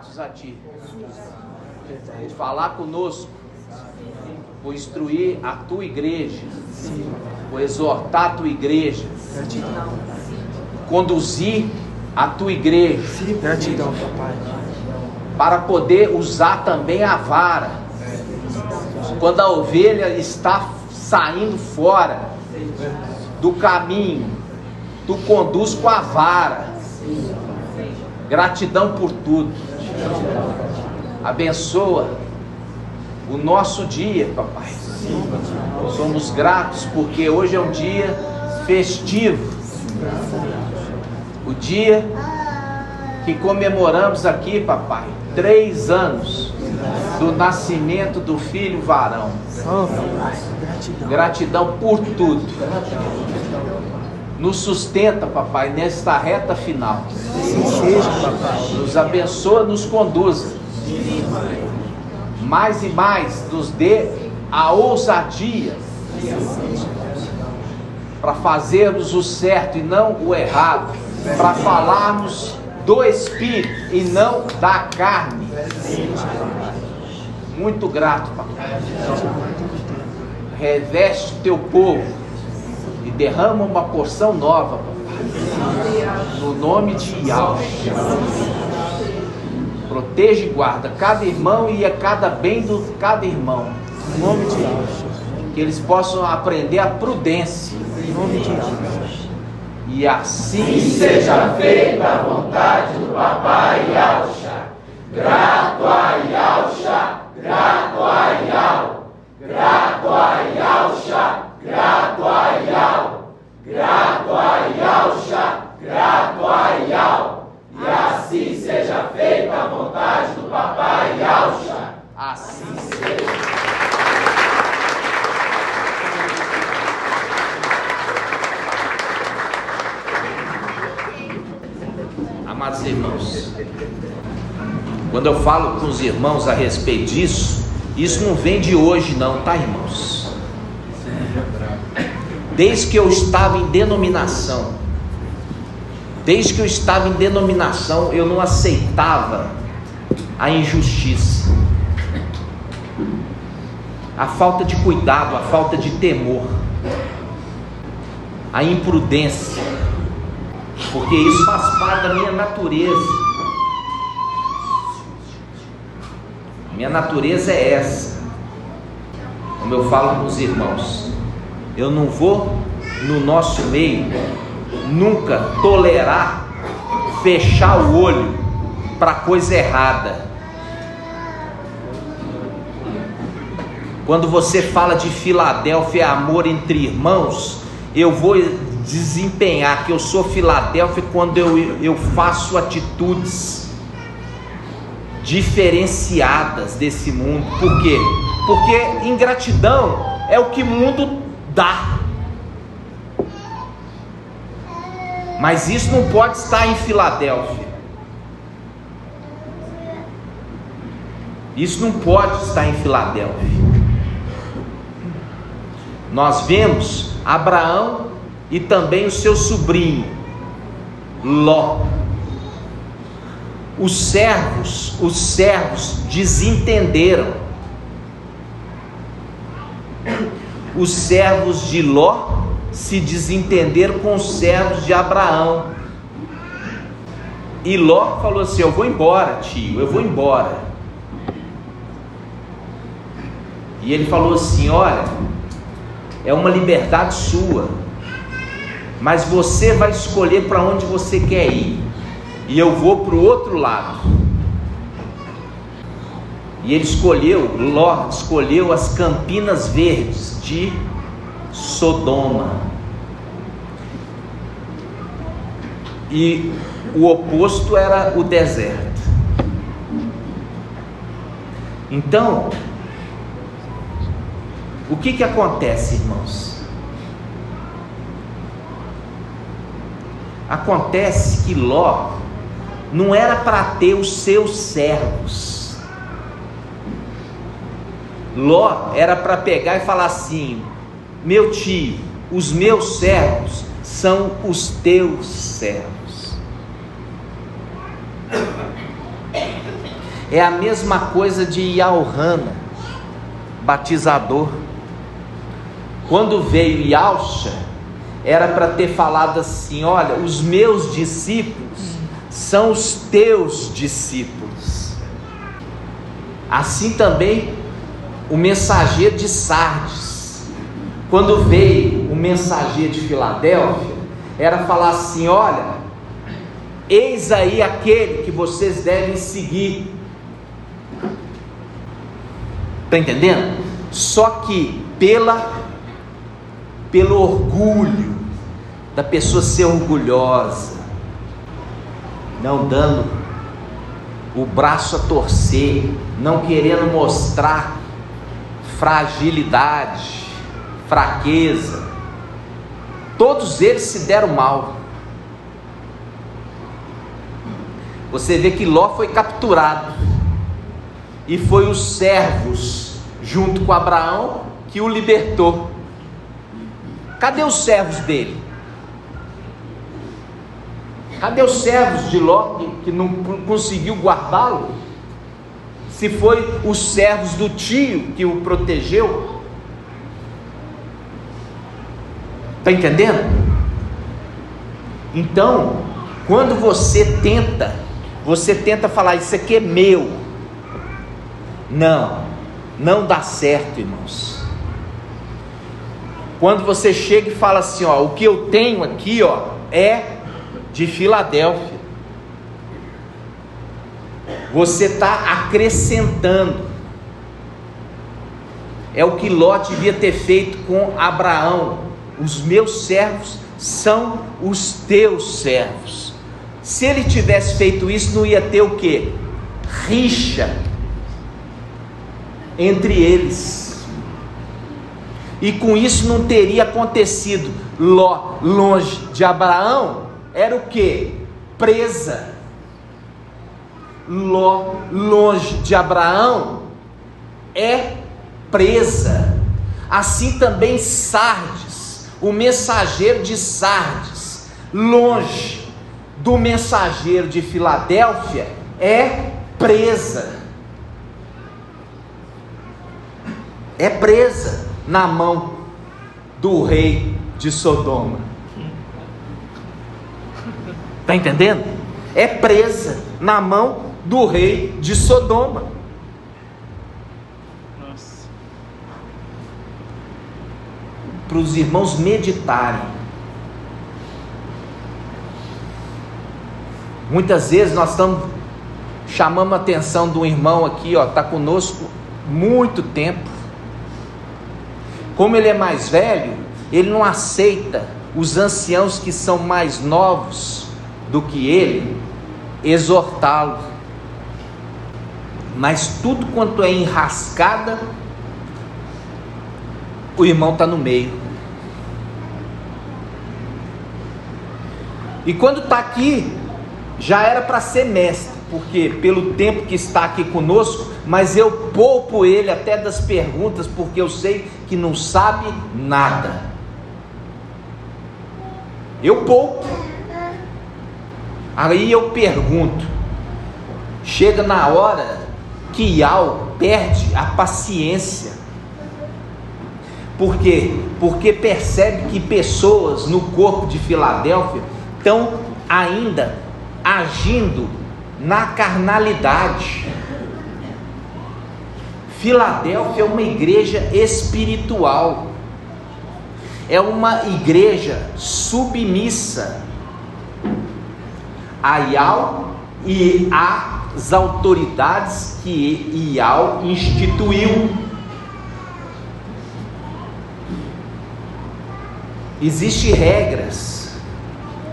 gratos a Ti por falar conosco, por instruir a Tua igreja, por exortar a Tua igreja, conduzir a Tua igreja, Gratidão, papai. para poder usar também a vara. Quando a ovelha está saindo fora do caminho, Tu conduz com a vara. Gratidão por tudo. Abençoa o nosso dia, papai. Somos gratos porque hoje é um dia festivo. O dia que comemoramos aqui, papai, 3 anos do nascimento do filho varão. Oh, papai. Gratidão. Gratidão por tudo. Nos sustenta, papai, nesta reta final. Assim seja, papai. Nos abençoa, nos conduza. Mais e mais nos dê a ousadia para fazermos o certo e não o errado, para falarmos do Espírito e não da carne. Muito grato, papai. Reveste o teu povo e derrama uma porção nova, papai, no nome de Yahweh. Proteja e guarda cada irmão e a cada bem de cada irmão, Em nome de Yahweh. que eles possam aprender a prudência, Em nome de Yahweh. e assim Seja feita a vontade do papai Yahusha. Grato a Yahusha, grato a Yahweh. Grato a Yahusha, grato a Yahweh. Grato a Yahusha, grato a Yahweh. E assim seja feita a vontade do papai Yahusha. assim seja. Amados irmãos, quando eu falo com os irmãos a respeito disso, isso não vem de hoje não, tá, irmãos? Desde que eu estava em denominação, eu não aceitava a injustiça, a falta de cuidado, a falta de temor, a imprudência, porque isso faz parte da minha natureza. Minha natureza é essa. Como eu falo com os irmãos, eu não vou no nosso meio nunca tolerar fechar o olho para coisa errada. Quando você fala de Filadélfia, amor entre irmãos, eu vou desempenhar que eu sou Filadélfia quando eu faço atitudes diferenciadas desse mundo. Por quê? Porque ingratidão é o que o mundo dá, mas isso não pode estar em Filadélfia. Isso não pode estar em Filadélfia. Nós vemos Abraão e também o seu sobrinho Ló. Os servos desentenderam. Os servos de Ló se desentenderam com os servos de Abraão. E Ló falou assim: eu vou embora, tio, eu vou embora. E ele falou assim: olha, é uma liberdade sua, mas você vai escolher para onde você quer ir, e eu vou para o outro lado. E ele escolheu, Ló escolheu as Campinas Verdes de Sodoma, e o oposto era o deserto. Então, o que acontece, irmãos? Acontece que Ló não era para ter os seus servos. Ló era para pegar e falar assim: meu tio, os meus servos são os teus servos. É a mesma coisa de Yaohana, batizador. Quando veio Yahusha, era para ter falado assim: olha, os meus discípulos são os teus discípulos. Assim também o mensageiro de Sardes, quando veio o mensageiro de Filadélfia, era falar assim: olha, eis aí aquele que vocês devem seguir. Está entendendo? Só que pelo orgulho da pessoa ser orgulhosa, não dando o braço a torcer, não querendo mostrar fragilidade, fraqueza, todos eles se deram mal. Você vê que Ló foi capturado, e foi os servos, junto com Abraão, que o libertou. Cadê os servos dele? Cadê os servos de Ló, que não conseguiu guardá-lo? Se foi os servos do tio que o protegeu? Está entendendo? Então, quando você tenta falar: isso aqui é meu, não dá certo, irmãos. Quando você chega e fala assim: ó, o que eu tenho aqui, ó, é de Filadélfia, você está acrescentando. É o que Ló devia ter feito com Abraão: os meus servos são os teus servos. Se ele tivesse feito isso, não ia ter o quê? Rixa entre eles, e com isso não teria acontecido. Ló longe de Abraão era o quê? Presa. Ló longe de Abraão é presa. Assim também Sardes, o mensageiro de Sardes, longe do mensageiro de Filadélfia, é presa. É presa na mão do rei de Sodoma. Está entendendo? É presa na mão do rei de Sodoma. Nossa. Para os irmãos meditarem. Muitas vezes nós chamamos a atenção de um irmão aqui, ó, está conosco muito tempo. Como ele é mais velho, ele não aceita os anciãos que são mais novos do que ele exortá-lo. Mas tudo quanto é enrascada, o irmão está no meio. E quando está aqui, já era para ser mestre, porque pelo tempo que está aqui conosco, mas eu poupo ele até das perguntas, porque eu sei que não sabe nada. Eu poupo. Aí eu pergunto. Chega na hora que Yao perde a paciência. Por quê? Porque percebe que pessoas no corpo de Filadélfia estão ainda agindo na carnalidade. Filadélfia é uma igreja espiritual, é uma igreja submissa a Yao e às autoridades que Yao instituiu. Existem regras,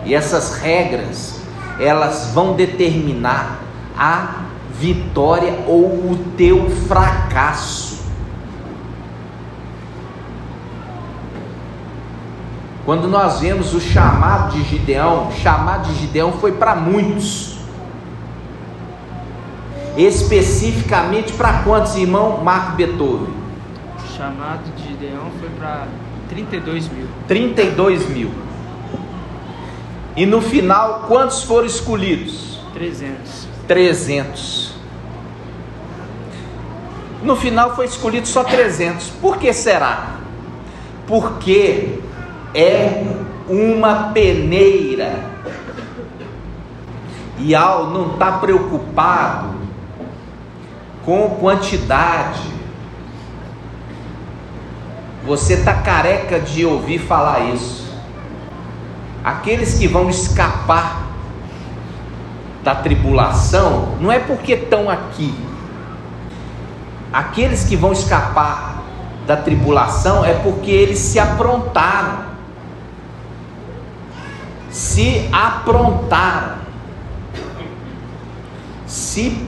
e essas regras, elas vão determinar a vitória ou o teu fracasso. Quando nós vemos o chamado de Gideão foi para muitos. Especificamente para quantos, irmão Marco Beethoven? O chamado de Gideão foi para 32 mil. 32 mil. E no final, quantos foram escolhidos? 300. 300. No final foi escolhido só 300. Por que será? Porque é uma peneira. Ial não está preocupado com quantidade. Você está careca de ouvir falar isso. Aqueles que vão escapar da tribulação, não é porque estão aqui. Aqueles que vão escapar da tribulação é porque eles se aprontaram. Se aprontaram. Se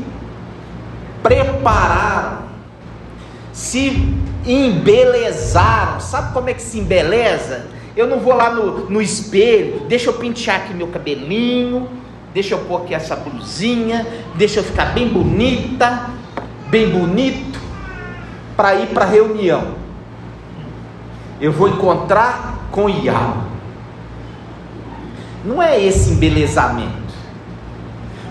prepararam. Se embelezaram. Sabe como é que se embeleza? Eu não vou lá no espelho, deixa eu pentear aqui meu cabelinho, deixa eu pôr aqui essa blusinha, deixa eu ficar bem bonita, bem bonito, para ir para a reunião. Eu vou encontrar com Ial. Não é esse embelezamento.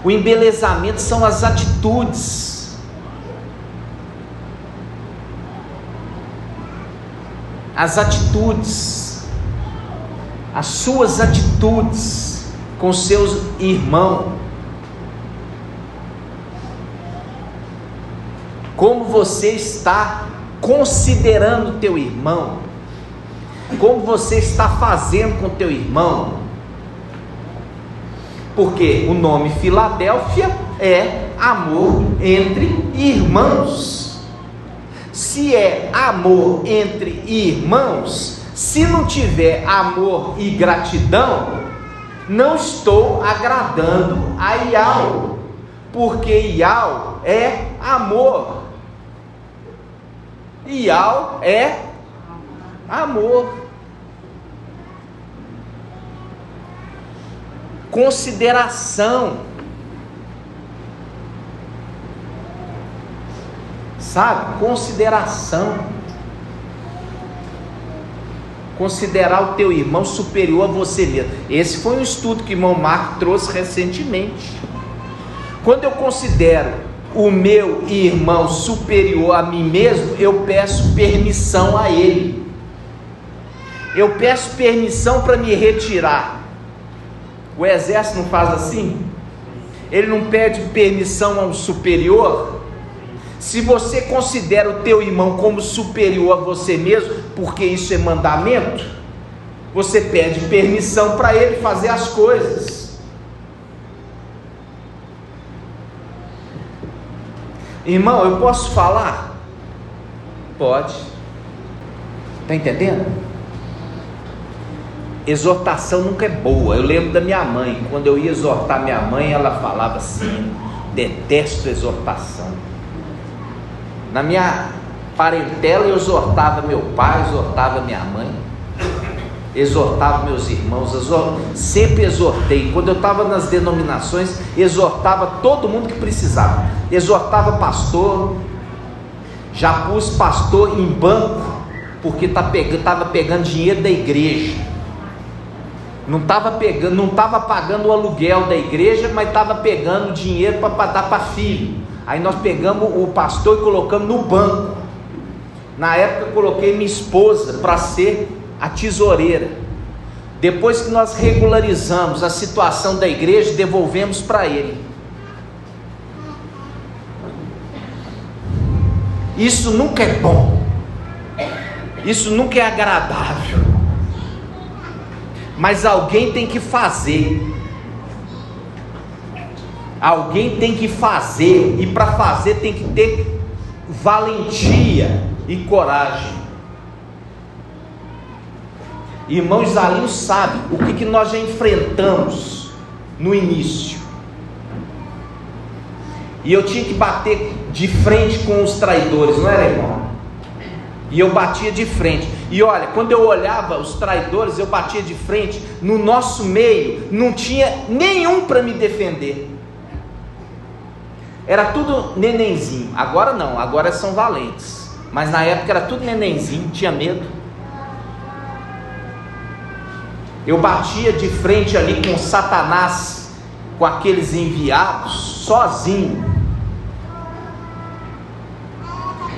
O embelezamento são as atitudes. As atitudes. As suas atitudes com seus irmãos. Como você está considerando teu irmão? Como você está fazendo com teu irmão? Porque o nome Filadélfia é amor entre irmãos. Se é amor entre irmãos, se não tiver amor e gratidão, não estou agradando a Ial, porque Ial é amor. Ial é amor. Consideração. Sabe? Consideração. Considerar o teu irmão superior a você mesmo. Esse foi um estudo que o irmão Marco trouxe recentemente. Quando eu considero o meu irmão superior a mim mesmo, eu peço permissão a ele. Eu peço permissão para me retirar. O exército não faz assim? Ele não pede permissão ao superior? Se você considera o teu irmão como superior a você mesmo, porque isso é mandamento, você pede permissão para ele fazer as coisas. Irmão, eu posso falar? Pode. Está entendendo? Exortação nunca é boa. Eu lembro da minha mãe, quando eu ia exortar minha mãe, ela falava assim: detesto exortação. Na minha parentela eu exortava meu pai, exortava minha mãe, exortava meus irmãos, sempre exortei. Quando eu estava nas denominações, exortava todo mundo que precisava, exortava pastor, já pus pastor em banco, porque estava pegando dinheiro da igreja. Não estava pagando o aluguel da igreja, mas estava pegando dinheiro para dar para filho. Aí nós pegamos o pastor e colocamos no banco. Na época eu coloquei minha esposa para ser a tesoureira. Depois que nós regularizamos a situação da igreja, devolvemos para ele. Isso nunca é bom. Isso nunca é agradável. Mas alguém tem que fazer. Alguém tem que fazer. E para fazer tem que ter valentia e coragem. Irmão Isalinho sabe o que nós já enfrentamos no início. E eu tinha que bater de frente com os traidores, não era, irmão? E eu batia de frente. E olha, quando eu olhava os traidores, eu batia de frente. No nosso meio não tinha nenhum para me defender. Era tudo nenenzinho. Agora não, agora são valentes. Mas na época era tudo nenenzinho, tinha medo. Eu batia de frente ali com Satanás, com aqueles enviados, sozinho.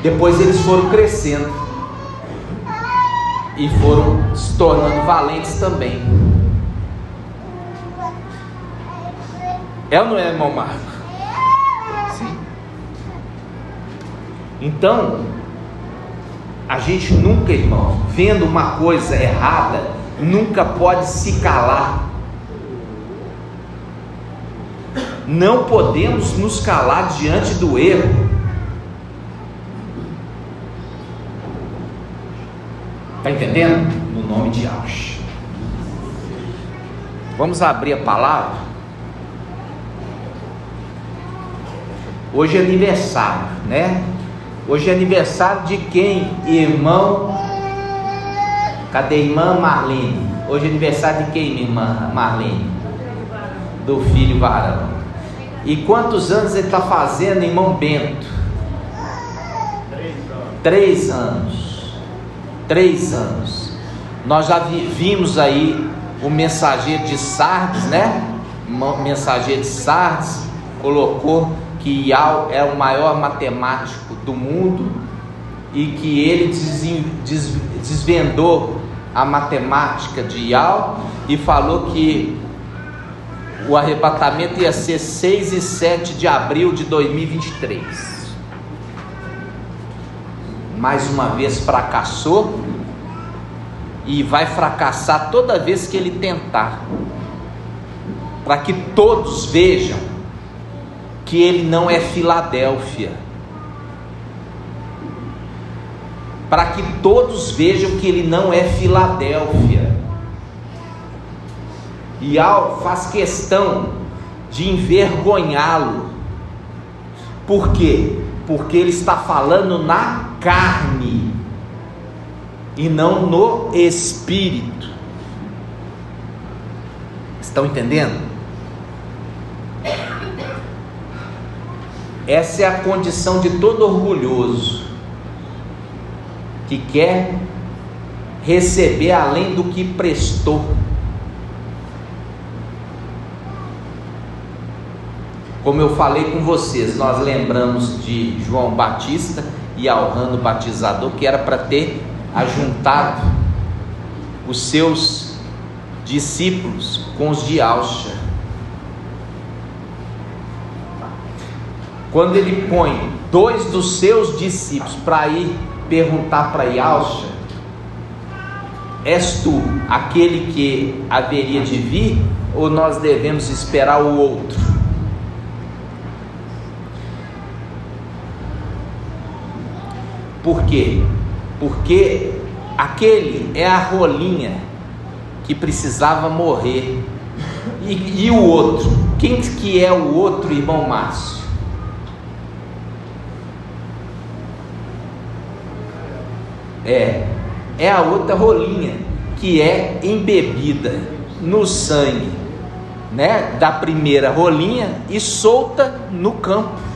Depois eles foram crescendo e foram se tornando valentes também. É ou não é, irmão Marco? Sim. Então, a gente nunca, irmão, vendo uma coisa errada, nunca pode se calar. Não podemos nos calar diante do erro. Está entendendo? No nome de Yahshua. Vamos abrir a palavra. Hoje é aniversário, né? Hoje é aniversário de quem? Irmão. Cadê a irmã Marlene? Hoje é aniversário de quem, minha irmã Marlene? Do filho varão. E quantos anos ele está fazendo, irmão Bento? 3 anos. 3 anos. Nós já vimos aí o mensageiro de Sardes, né? O mensageiro de Sardes colocou que Iau é o maior matemático do mundo e que ele desvendou a matemática de Iau e falou que o arrebatamento ia ser 6 e 7 de abril de 2023. Mais uma vez fracassou e vai fracassar toda vez que ele tentar, para que todos vejam que ele não é Filadélfia, para que todos vejam que ele não é Filadélfia. E Al faz questão de envergonhá-lo. Por quê? Porque ele está falando na carne e não no espírito. Estão entendendo? Essa é a condição de todo orgulhoso que quer receber além do que prestou. Como eu falei com vocês, nós lembramos de João Batista e Alrano Batizador, que era para ter ajuntado os seus discípulos com os de Yahshua. Quando ele põe 2 dos seus discípulos para ir perguntar para Yahshua: és tu aquele que haveria de vir, ou nós devemos esperar o outro? Por quê? Porque aquele é a rolinha que precisava morrer. E o outro? Quem que é o outro, irmão Márcio? É a outra rolinha que é embebida no sangue, né, da primeira rolinha e solta no campo.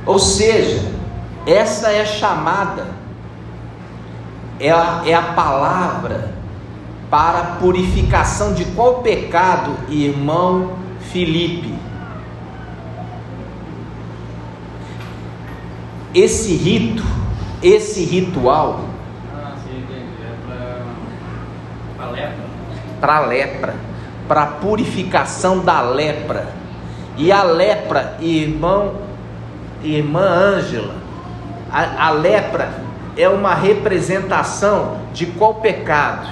Ou seja, essa é a chamada, é a palavra para a purificação de qual pecado, irmão Felipe? Esse rito, esse ritual, para a lepra, para a purificação da lepra. E a lepra, irmã Ângela, a lepra é uma representação de qual pecado?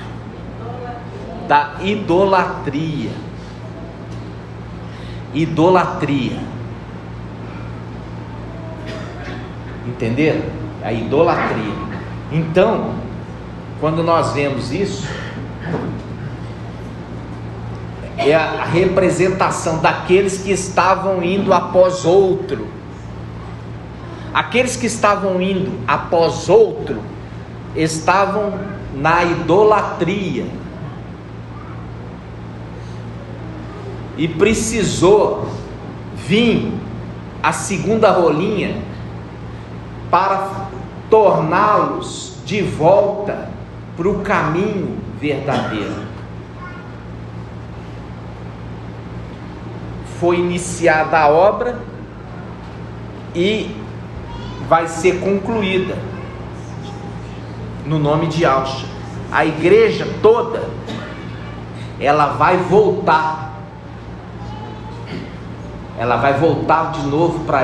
Da idolatria. Idolatria. Entenderam? A idolatria. Então, quando nós vemos isso, é a representação daqueles que estavam indo após outro. Aqueles que estavam indo após outro estavam na idolatria. E precisou vir a segunda rolinha para torná-los de volta para o caminho verdadeiro. Foi iniciada a obra e vai ser concluída no nome de Yahshua. A igreja toda, ela vai voltar de novo para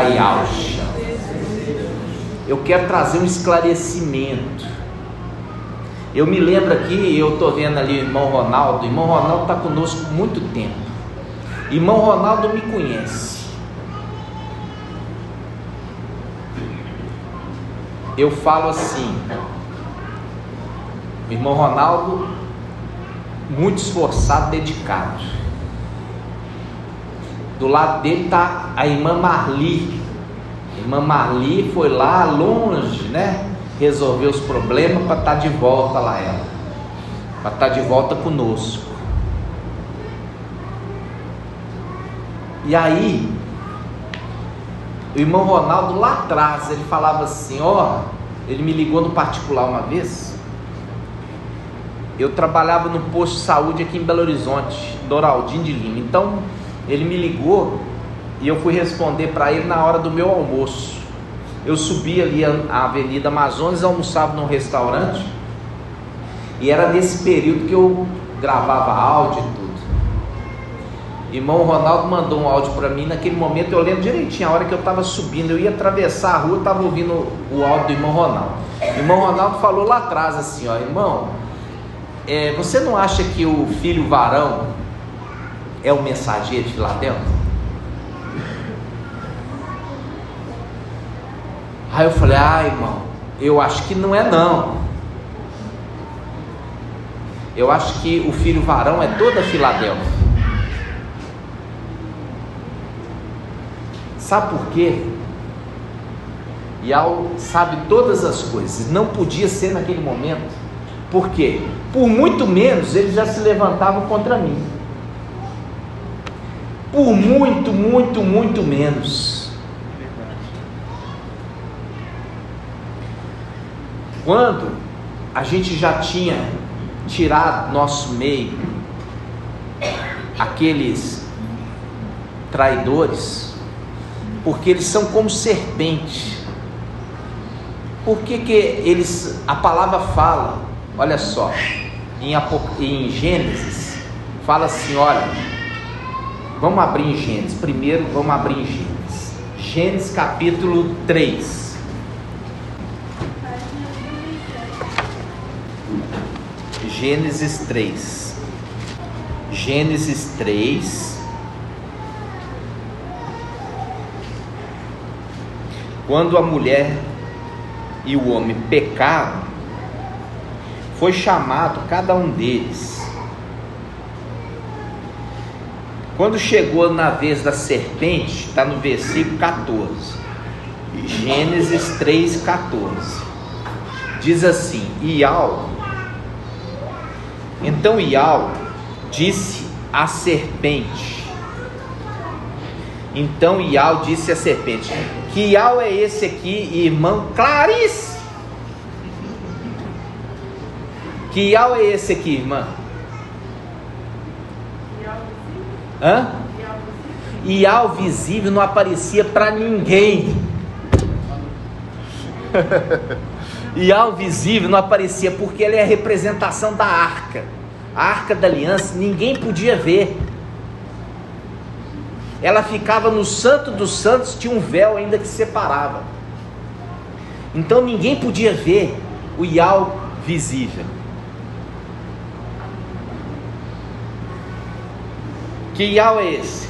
Yahshua. Eu quero trazer um esclarecimento. Eu me lembro aqui, eu estou vendo ali o irmão Ronaldo. O irmão Ronaldo está conosco há muito tempo. Irmão Ronaldo me conhece. Eu falo assim, o irmão Ronaldo, muito esforçado, dedicado. Do lado dele está a irmã Marli. A irmã Marli foi lá longe, né? Resolver os problemas para estar de volta lá, para estar de volta conosco. E aí, o irmão Ronaldo lá atrás, ele falava assim, ele me ligou no particular uma vez. Eu trabalhava no posto de saúde aqui em Belo Horizonte, Doraldinho de Lima. Então, ele me ligou e eu fui responder para ele na hora do meu almoço. Eu subi ali a Avenida Amazonas, almoçava num restaurante, e era nesse período que eu gravava áudio e tudo. Irmão Ronaldo mandou um áudio para mim. Naquele momento eu lembro direitinho a hora que eu estava subindo, eu ia atravessar a rua, eu estava ouvindo o áudio do irmão Ronaldo. O irmão Ronaldo falou lá atrás assim, irmão, você não acha que o filho varão é o mensageiro de Filadélfia? Aí eu falei, irmão, eu acho que não é não. Eu acho que o filho varão é toda Filadélfia. Sabe por quê? Yahweh sabe todas as coisas. Não podia ser naquele momento. Por quê? Por muito menos eles já se levantavam contra mim. Por muito, muito, muito menos. Quando a gente já tinha tirado nosso meio aqueles traidores, porque eles são como serpente. Por que eles, a palavra fala, olha só, em Gênesis, fala assim, olha, vamos abrir em Gênesis, primeiro vamos abrir em Gênesis, Gênesis capítulo 3, Gênesis 3, Gênesis 3, quando a mulher e o homem pecaram, foi chamado cada um deles. Quando chegou na vez da serpente, está no versículo 14, Gênesis 3, 14, diz assim, então Yahweh disse à serpente, que Yahweh é esse aqui, irmão Clarice? Que Yahweh é esse aqui, irmã? Yahweh visível não aparecia para ninguém. Yahweh visível não aparecia porque ele é a representação da arca. A arca da aliança ninguém podia ver. Ela ficava no santo dos santos, tinha um véu ainda que separava. Então ninguém podia ver o Yahweh visível. Que Yahweh é esse?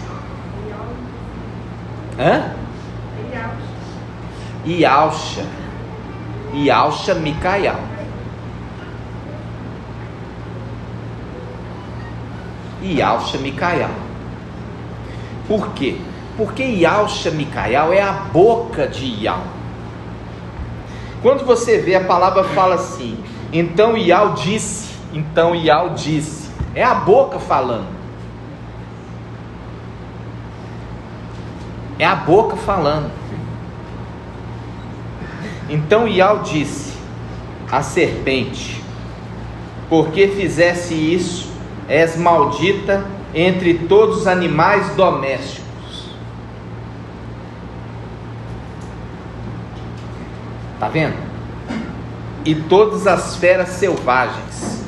Yahshua Mikael. Yahshua Mikael. Por quê? Porque Yahshua Mikael é a boca de Yahweh. Quando você vê a palavra fala assim, então Yahweh disse, é a boca falando. É a boca falando. Então Yahweh disse à serpente, porque fizesse isso, és maldita entre todos os animais domésticos Tá vendo? E todas as feras selvagens,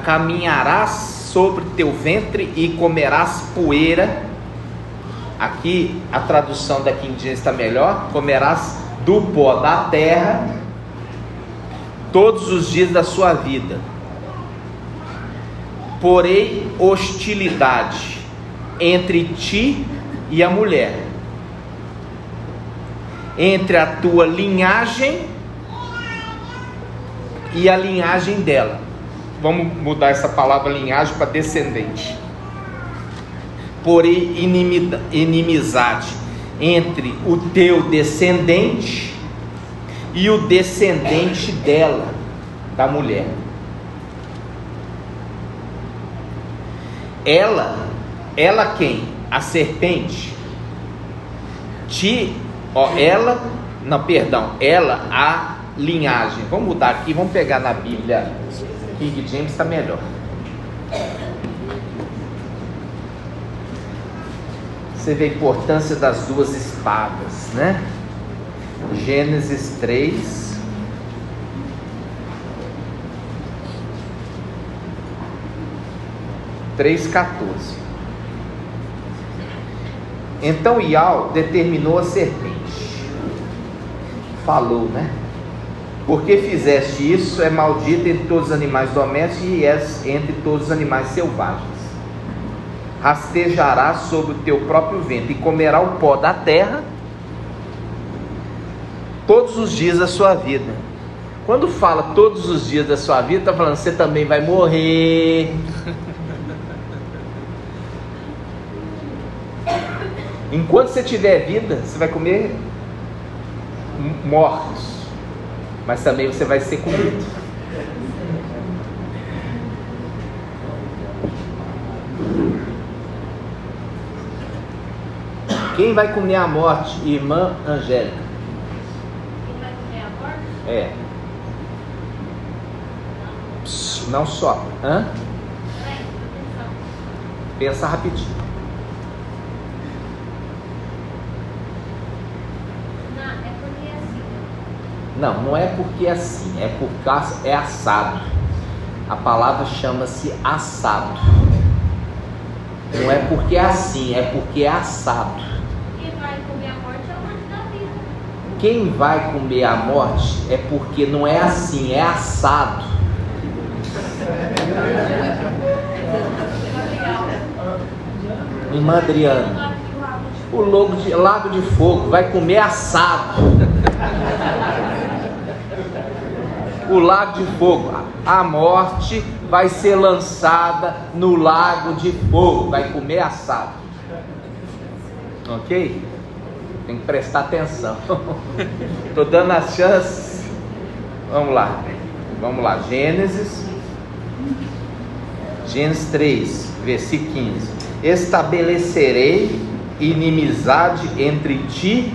caminharás sobre teu ventre e comerás poeira. Aqui a tradução da King James está melhor. Comerás do pó da terra todos os dias da sua vida. Porém, hostilidade entre ti e a mulher, entre a tua linhagem e a linhagem dela. Vamos mudar essa palavra linhagem para descendente. Porém, inimizade entre o teu descendente e o descendente dela, da mulher. Ela quem? A serpente. Ela a linhagem. Vamos mudar aqui, vamos pegar na Bíblia King James, está melhor. Você vê a importância das duas espadas, né? Gênesis 3, (3:14). Então Iau determinou a serpente, falou, né? Porque fizeste isso, é maldito entre todos os animais domésticos e és entre todos os animais selvagens. Rastejarás sobre o teu próprio ventre e comerá o pó da terra todos os dias da sua vida. Quando fala todos os dias da sua vida, está falando, você também vai morrer. Enquanto você tiver vida, você vai comer mortos, mas também você vai ser comido. Quem vai comer a morte? Irmã Angélica. Quem vai comer a morte? É. Não só. Hã? Pensa rapidinho. Não, é porque é assim. Não é porque é assim. É por causa, é assado. A palavra chama-se assado. Não é porque é assim, é porque é assado. Quem vai comer a morte é o anjo da vida. Quem vai comer a morte é porque não é assim, é assado. Irmã Adriana, o lago de fogo vai comer assado. O lago de fogo, a morte vai ser lançada no lago de fogo, vai comer assado. Ok? Tem que prestar atenção. Estou dando as chances. Vamos lá. Gênesis 3, versículo 15. Estabelecerei inimizade entre ti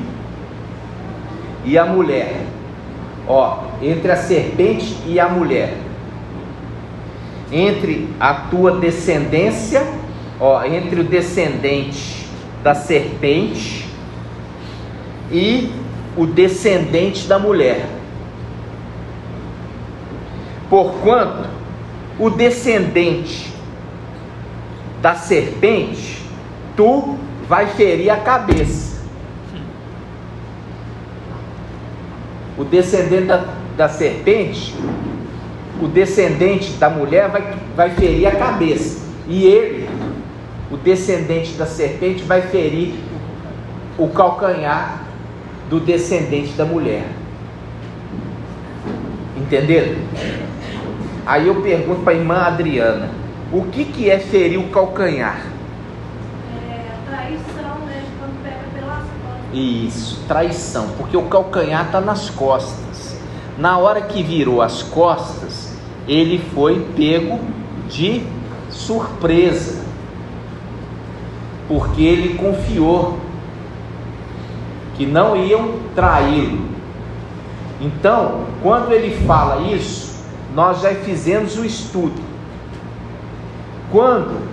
e a mulher. Entre a serpente e a mulher. Entre a tua descendência, entre o descendente da serpente e o descendente da mulher. Porquanto o descendente da serpente, tu vai ferir a cabeça. O descendente da serpente, o descendente da mulher vai ferir a cabeça. E ele, o descendente da serpente, vai ferir o calcanhar do descendente da mulher. Entenderam? Aí eu pergunto para a irmã Adriana, o que é ferir o calcanhar? É a traição, né? Quando pega pelas costas. Isso, traição, porque o calcanhar está nas costas. Na hora que virou as costas, ele foi pego de surpresa, porque ele confiou que não iam traí-lo. Então, quando ele fala isso, nós já fizemos o estudo. Quando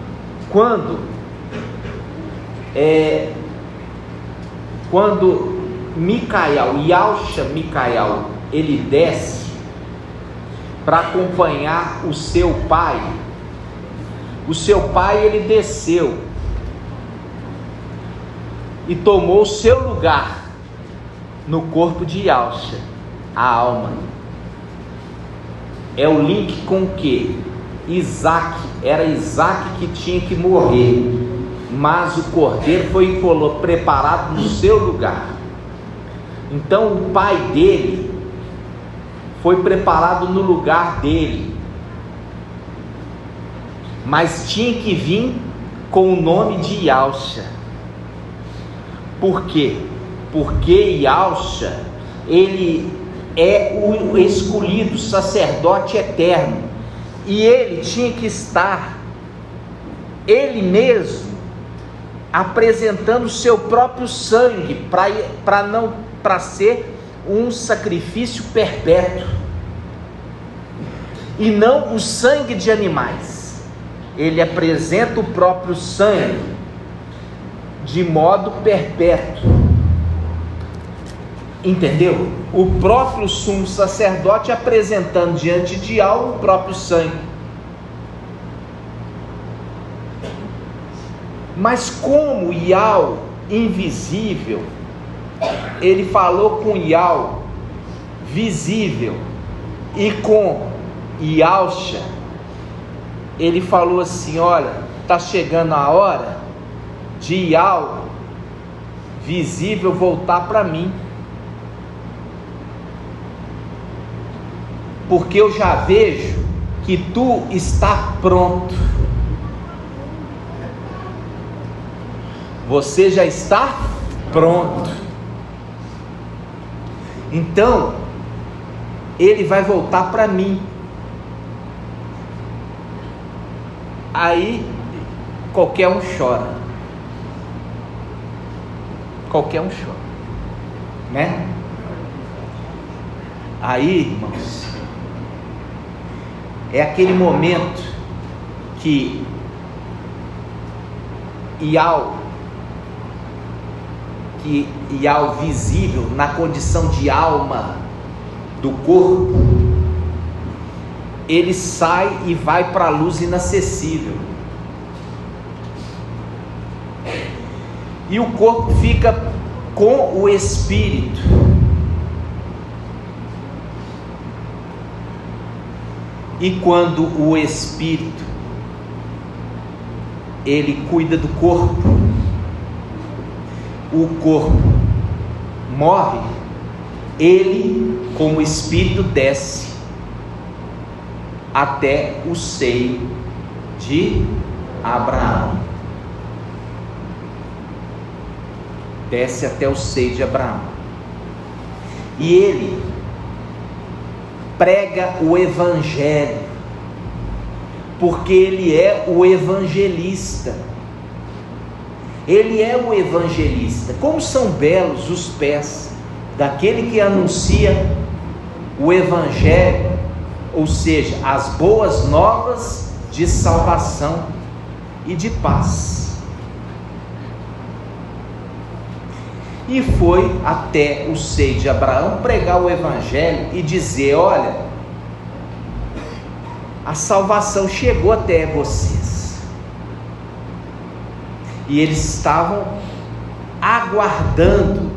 Micael, Yalcha Micael, ele desce para acompanhar o seu pai. O seu pai, ele desceu e tomou o seu lugar no corpo de Yalcha, a alma. É o link com o que? Isaac, era Isaac que tinha que morrer, mas o cordeiro foi preparado no seu lugar. Então o pai dele foi preparado no lugar dele, mas tinha que vir com o nome de Yalcha. Por quê? Porque Yalcha, ele é o escolhido, sacerdote eterno, e ele tinha que estar, ele mesmo, apresentando o seu próprio sangue, para ser um sacrifício perpétuo, e não o sangue de animais. Ele apresenta o próprio sangue de modo perpétuo. Entendeu? O próprio sumo sacerdote apresentando diante de Yahweh o próprio sangue. Mas como Yahweh invisível, ele falou com Yahweh visível, e com Yalcha ele falou assim: olha, está chegando a hora de Yahweh visível voltar para mim, porque eu já vejo que tu está pronto. Você já está pronto. Então ele vai voltar para mim. Aí qualquer um chora. Qualquer um chora, né? Aí, irmãos, é aquele momento que Yahweh visível, na condição de alma do corpo, ele sai e vai para a luz inacessível, e o corpo fica com o espírito. E quando o espírito ele cuida do corpo, o corpo morre, ele, como espírito, desce até o seio de Abraão. Desce até o seio de Abraão. E ele prega o evangelho, porque ele é o evangelista. Ele é o evangelista. Como são belos os pés daquele que anuncia o evangelho, ou seja, as boas novas de salvação e de paz. E foi até o seio de Abraão pregar o evangelho e dizer: olha, a salvação chegou até vocês. E eles estavam aguardando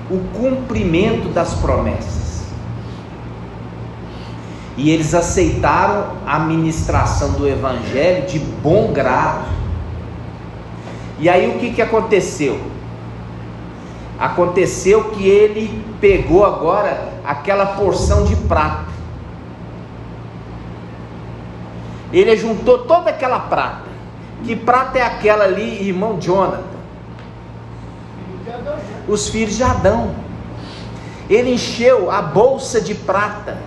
o cumprimento das promessas, e eles aceitaram a ministração do evangelho de bom grado. E aí o que aconteceu? Aconteceu que ele pegou agora aquela porção de prata, ele juntou toda aquela prata. Que prata é aquela ali, irmão Jonathan? Os filhos de Adão. Ele encheu a bolsa de prata,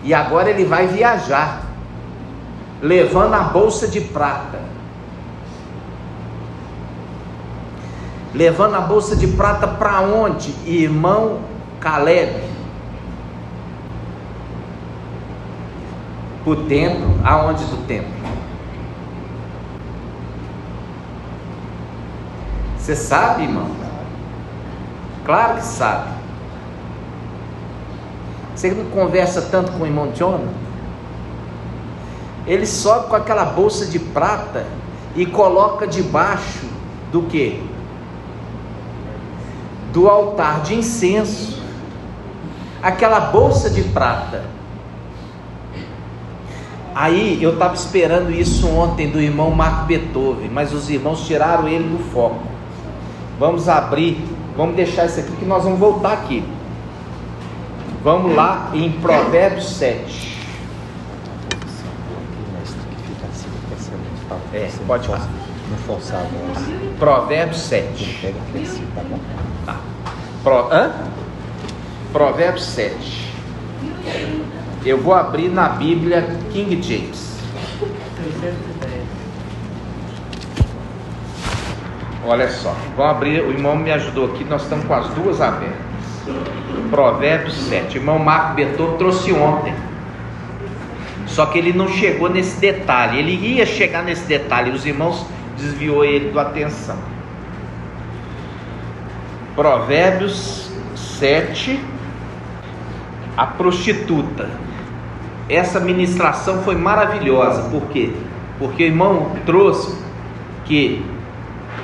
e agora ele vai viajar levando a bolsa de prata. Levando a bolsa de prata para onde, irmão Caleb? Para o templo. Aonde do templo? Você sabe, irmão? Claro que sabe. Você não conversa tanto com o irmão Jonathan? Ele sobe com aquela bolsa de prata e coloca debaixo do quê? Do altar de incenso. Aquela bolsa de prata. Aí eu estava esperando isso ontem do irmão Marco Beethoven, mas os irmãos tiraram ele do foco. Vamos abrir, vamos deixar isso aqui que nós vamos voltar aqui. Vamos lá em Provérbios 7. Pode falar. Não forçar a voz. Provérbios 7. Pega aqui assim, tá bom? Tá. Provérbios 7. Eu vou abrir na Bíblia King James. 310. Olha só, vamos abrir, o irmão me ajudou aqui, nós estamos com as duas abertas. Provérbios 7. O irmão Marco Beethoven trouxe ontem. Só que ele não chegou nesse detalhe. Ele ia chegar nesse detalhe, os irmãos desviou ele da atenção. Provérbios 7. A prostituta. Essa ministração foi maravilhosa. Por quê? Porque o irmão trouxe que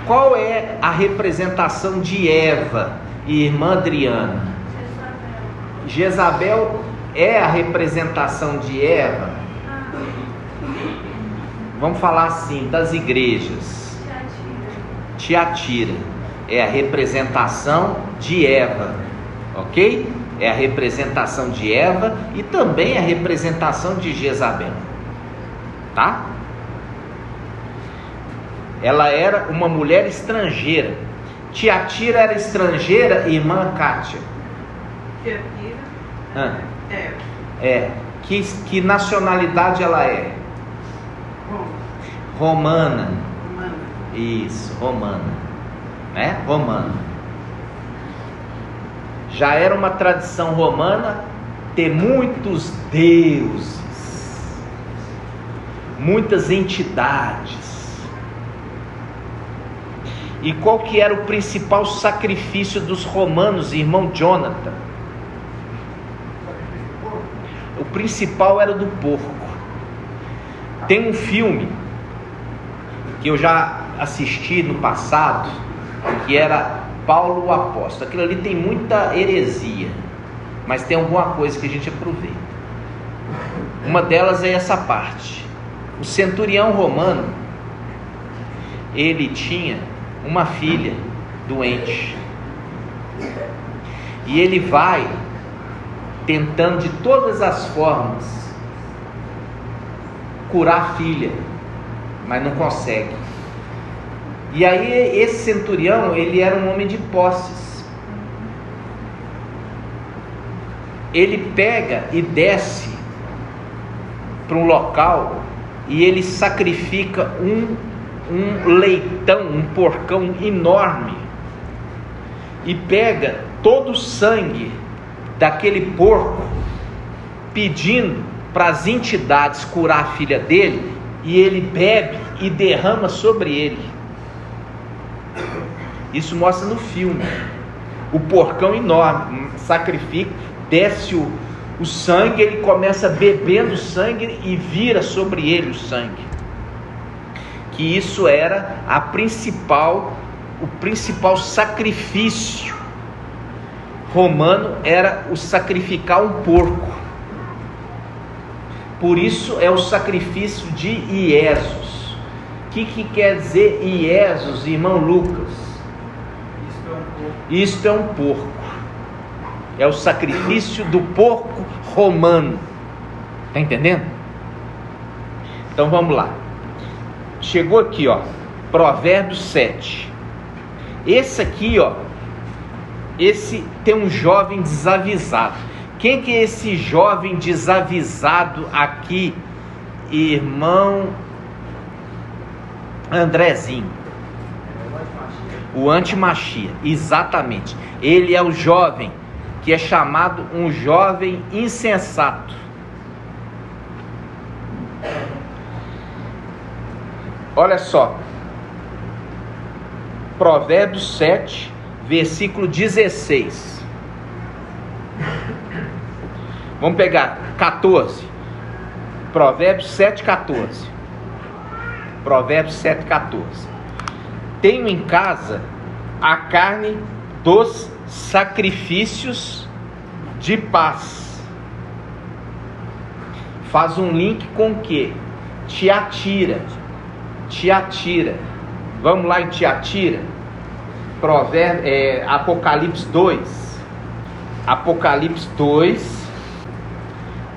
qual é a representação de Eva e irmã Adriana? Jezabel é a representação de Eva. Vamos falar assim, das igrejas. Tiatira é a representação de Eva, ok? É a representação de Eva e também a representação de Jezabel, tá? Ela era uma mulher estrangeira. Tiatira era estrangeira, irmã Kátia. Que nacionalidade ela é? Romana. Isso, romana, né? Romana. Já era uma tradição romana ter muitos deuses, muitas entidades. E qual que era o principal sacrifício dos romanos, irmão Jonathan? O principal era do porco. Tem um filme que eu já assisti no passado, que era Paulo o Apóstolo. Aquilo ali tem muita heresia, mas tem alguma coisa que a gente aproveita. Uma delas é essa parte. O centurião romano, ele tinha uma filha doente, e ele vai tentando de todas as formas curar a filha, mas não consegue. E aí esse centurião, ele era um homem de posses. Ele pega e desce para um local e ele sacrifica um leitão, um porcão enorme, e pega todo o sangue daquele porco, pedindo para as entidades curar a filha dele, e ele bebe e derrama sobre ele. Isso mostra no filme. O porcão enorme, sacrifica, desce o sangue, ele começa bebendo sangue e vira sobre ele o sangue. Que isso era o principal sacrifício romano, era o sacrificar um porco. Por isso é o sacrifício de Iesus. O que quer dizer Iesus, irmão Lucas? Isto é um porco. É o sacrifício do porco romano. Está entendendo? Então vamos lá. Chegou aqui, ó, Provérbios 7. Esse aqui, ó, esse tem um jovem desavisado. Quem que é esse jovem desavisado aqui, irmão Andrezinho? O antimachia, exatamente. Ele é o jovem que é chamado um jovem insensato. Olha só, Provérbios 7, versículo 16. Vamos pegar 14. Provérbios 7, 14. Provérbios 7, 14. Tenho em casa a carne dos sacrifícios de paz. Faz um link com o que? Tiatira. Tiatira. Vamos lá em Tiatira. Apocalipse 2. Apocalipse 2.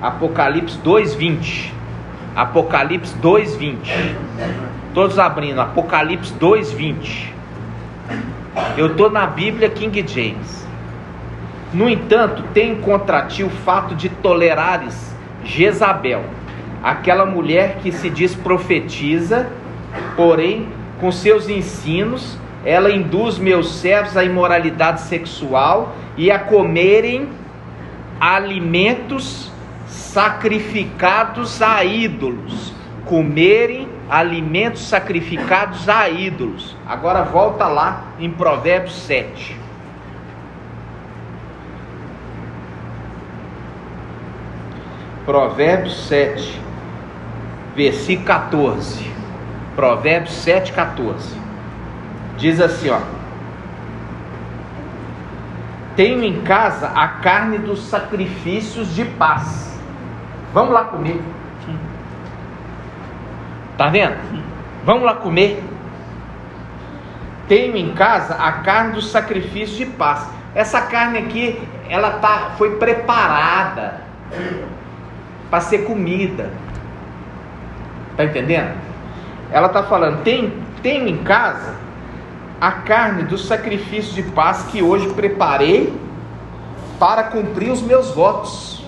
Apocalipse 2:20. Apocalipse 2:20. Todos abrindo. Apocalipse 2:20. Eu estou na Bíblia King James. No entanto, tenho contra ti o fato de tolerares Jezabel, aquela mulher que se diz profetiza, porém, com seus ensinos, ela induz meus servos à imoralidade sexual e a comerem alimentos sacrificados a ídolos. Comerem alimentos sacrificados a ídolos. Agora volta lá em Provérbios 7. Provérbios 7, versículo 14. Provérbios 7, 14. Diz assim, ó: tenho em casa a carne dos sacrifícios de paz. Vamos lá comer. Tá vendo? Vamos lá comer. Tenho em casa a carne dos sacrifícios de paz. Essa carne aqui, ela foi preparada para ser comida. Tá entendendo? Ela está falando, tenho em casa a carne dos sacrifícios de paz que hoje preparei para cumprir os meus votos.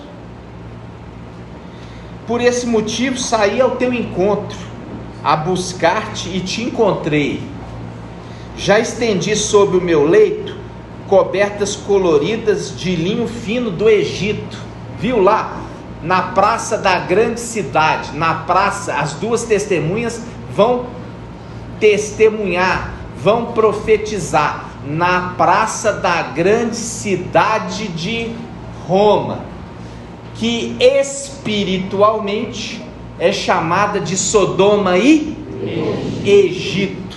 Por esse motivo saí ao teu encontro, a buscar-te e te encontrei. Já estendi sobre o meu leito cobertas coloridas de linho fino do Egito. Viu lá? Na praça da grande cidade, na praça, as duas testemunhas vão testemunhar, vão profetizar, na praça da grande cidade de Roma, que espiritualmente é chamada de Sodoma e Egito.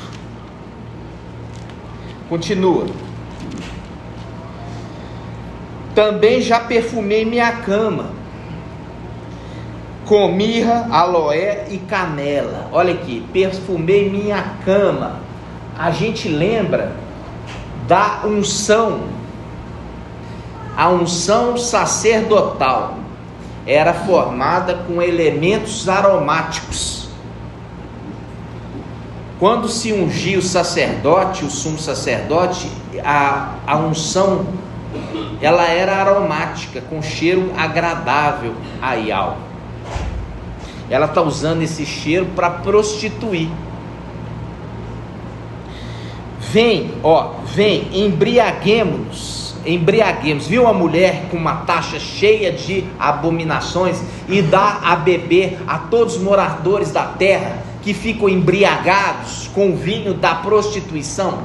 Continua. Também já perfumei minha cama com mirra, aloé e canela. Olha aqui, perfumei minha cama. A gente lembra da unção, a unção sacerdotal era formada com elementos aromáticos. Quando se ungia o sacerdote, o sumo sacerdote, a unção, ela era aromática, com cheiro agradável a Yahweh. Ela está usando esse cheiro para prostituir. Vem, embriaguemos. Viu a mulher com uma taça cheia de abominações e dá a beber a todos os moradores da terra que ficam embriagados com o vinho da prostituição?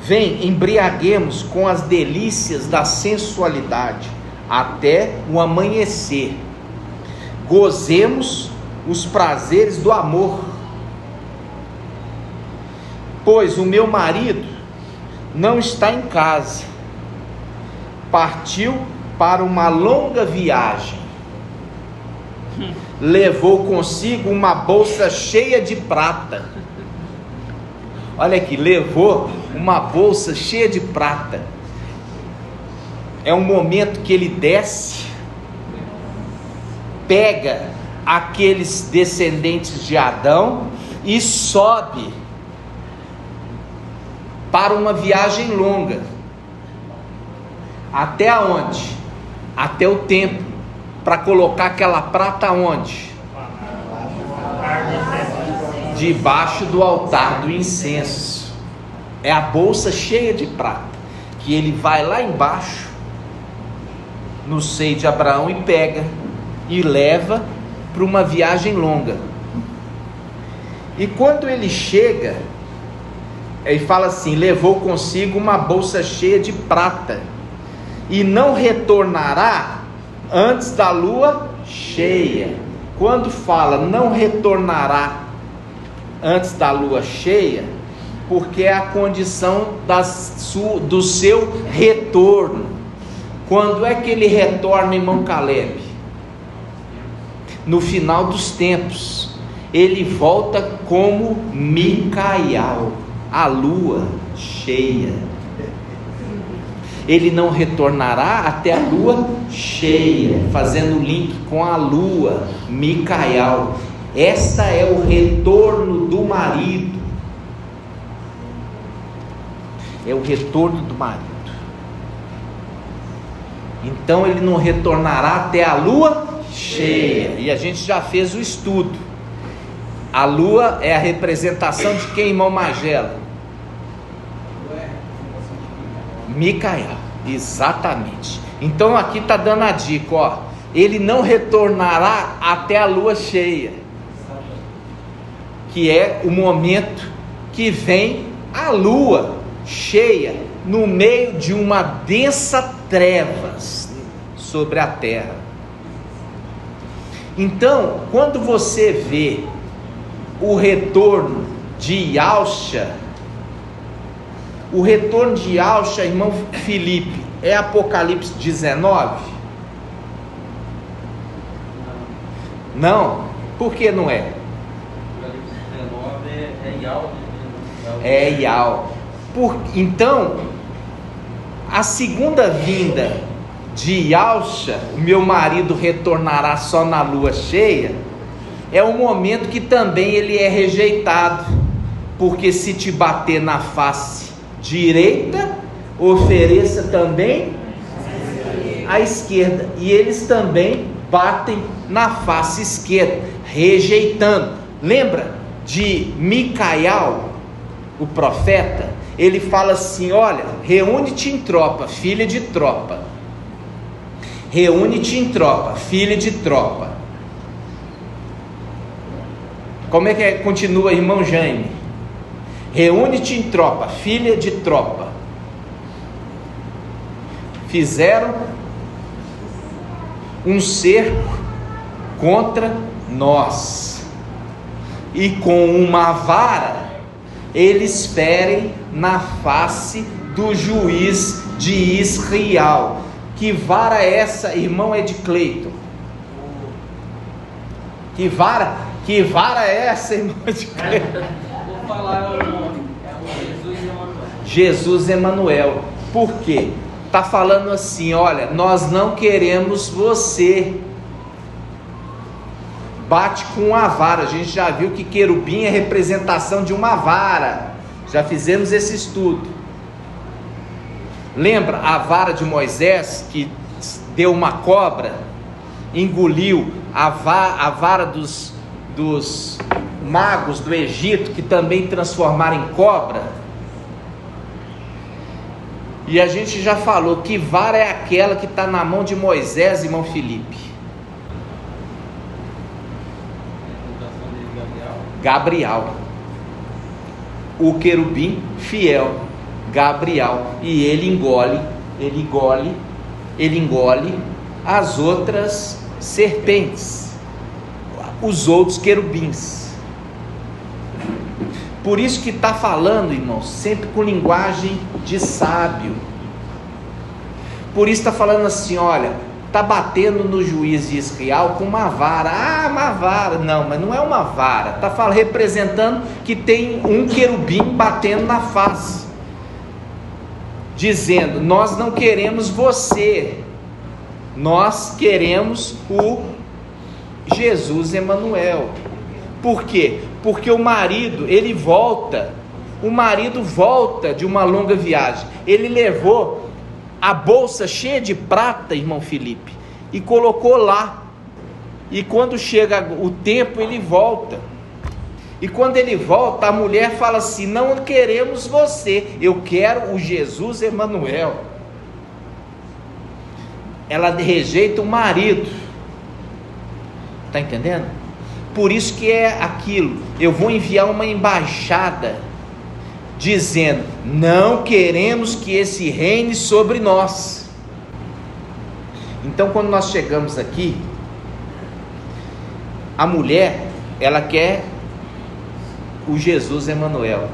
Vem, embriaguemos com as delícias da sensualidade até o amanhecer. Gozemos os prazeres do amor. Pois o meu marido não está em casa, partiu para uma longa viagem, levou consigo uma bolsa cheia de prata. Olha aqui, levou uma bolsa cheia de prata. É um momento que ele desce, pega aqueles descendentes de Adão e sobe para uma viagem longa. Até aonde? Até o templo, para colocar aquela prata onde? Debaixo do altar do incenso. É a bolsa cheia de prata, que ele vai lá embaixo, no seio de Abraão, e pega, e leva para uma viagem longa. E quando ele chega, ele fala assim: levou consigo uma bolsa cheia de prata, e não retornará antes da lua cheia. Quando fala não retornará antes da lua cheia, porque é a condição do seu retorno. Quando é que ele retorna, irmão Caleb? No final dos tempos. Ele volta como Micael, a lua cheia. Ele não retornará até a lua cheia, fazendo link com a lua, Micael. Esta é o retorno do marido. É o retorno do marido. Então ele não retornará até a lua cheia. E a gente já fez o estudo. A lua é a representação de quem, irmão Magela? Micael, exatamente. Então aqui está dando a dica, ó. Ele não retornará até a lua cheia, que é o momento que vem a lua cheia no meio de uma densa trevas sobre a terra. Então, quando você vê o retorno de Yahshua, o retorno de Yahshua, irmão Felipe, é Apocalipse 19? Não? Por que não é? Apocalipse 19 é Yahweh. É Yahweh. Então, a segunda vinda de Yahshua, o meu marido retornará só na lua cheia, é o momento que também ele é rejeitado, porque se te bater na face direita, ofereça também a esquerda, e eles também batem na face esquerda, rejeitando. Lembra de Micael, o profeta? Ele fala assim: olha, reúne-te em tropa, filha de tropa, reúne-te em tropa, filha de tropa. Como é que continua, irmão Jaime? Reúne-te em tropa, filha de tropa. Fizeram um cerco contra nós, e com uma vara eles ferem na face do juiz de Israel. Que vara é essa, irmão Ed Cleiton? Que vara é essa, irmão Ed Cleiton? Vou falar o nome, é o Jesus Emanuel. Jesus Emanuel. Por quê? Está falando assim: olha, nós não queremos você. Bate com uma vara. A gente já viu que querubim é representação de uma vara. Já fizemos esse estudo. Lembra a vara de Moisés, que deu uma cobra, engoliu a vara dos magos do Egito, que também transformaram em cobra? E a gente já falou que vara é aquela que está na mão de Moisés, irmão Felipe. Gabriel, o querubim fiel, Gabriel, e ele engole as outras serpentes, os outros querubins. Por isso que está falando, irmãos, sempre com linguagem de sábio. Por isso está falando assim: olha, está batendo no juiz de Israel com uma vara. Ah, uma vara. Não, mas não é uma vara. Está representando que tem um querubim batendo na face, dizendo: nós não queremos você, nós queremos o Jesus Emanuel. Por quê? Porque o marido volta de uma longa viagem. Ele levou a bolsa cheia de prata, irmão Felipe, e colocou lá. E quando chega o tempo, ele volta. E quando ele volta, a mulher fala assim: não queremos você, eu quero o Jesus Emanuel. Ela rejeita o marido. Está entendendo? Por isso que é aquilo, eu vou enviar uma embaixada dizendo, não queremos que esse reine sobre nós. Então quando nós chegamos aqui, a mulher, ela quer o Jesus Emanuel,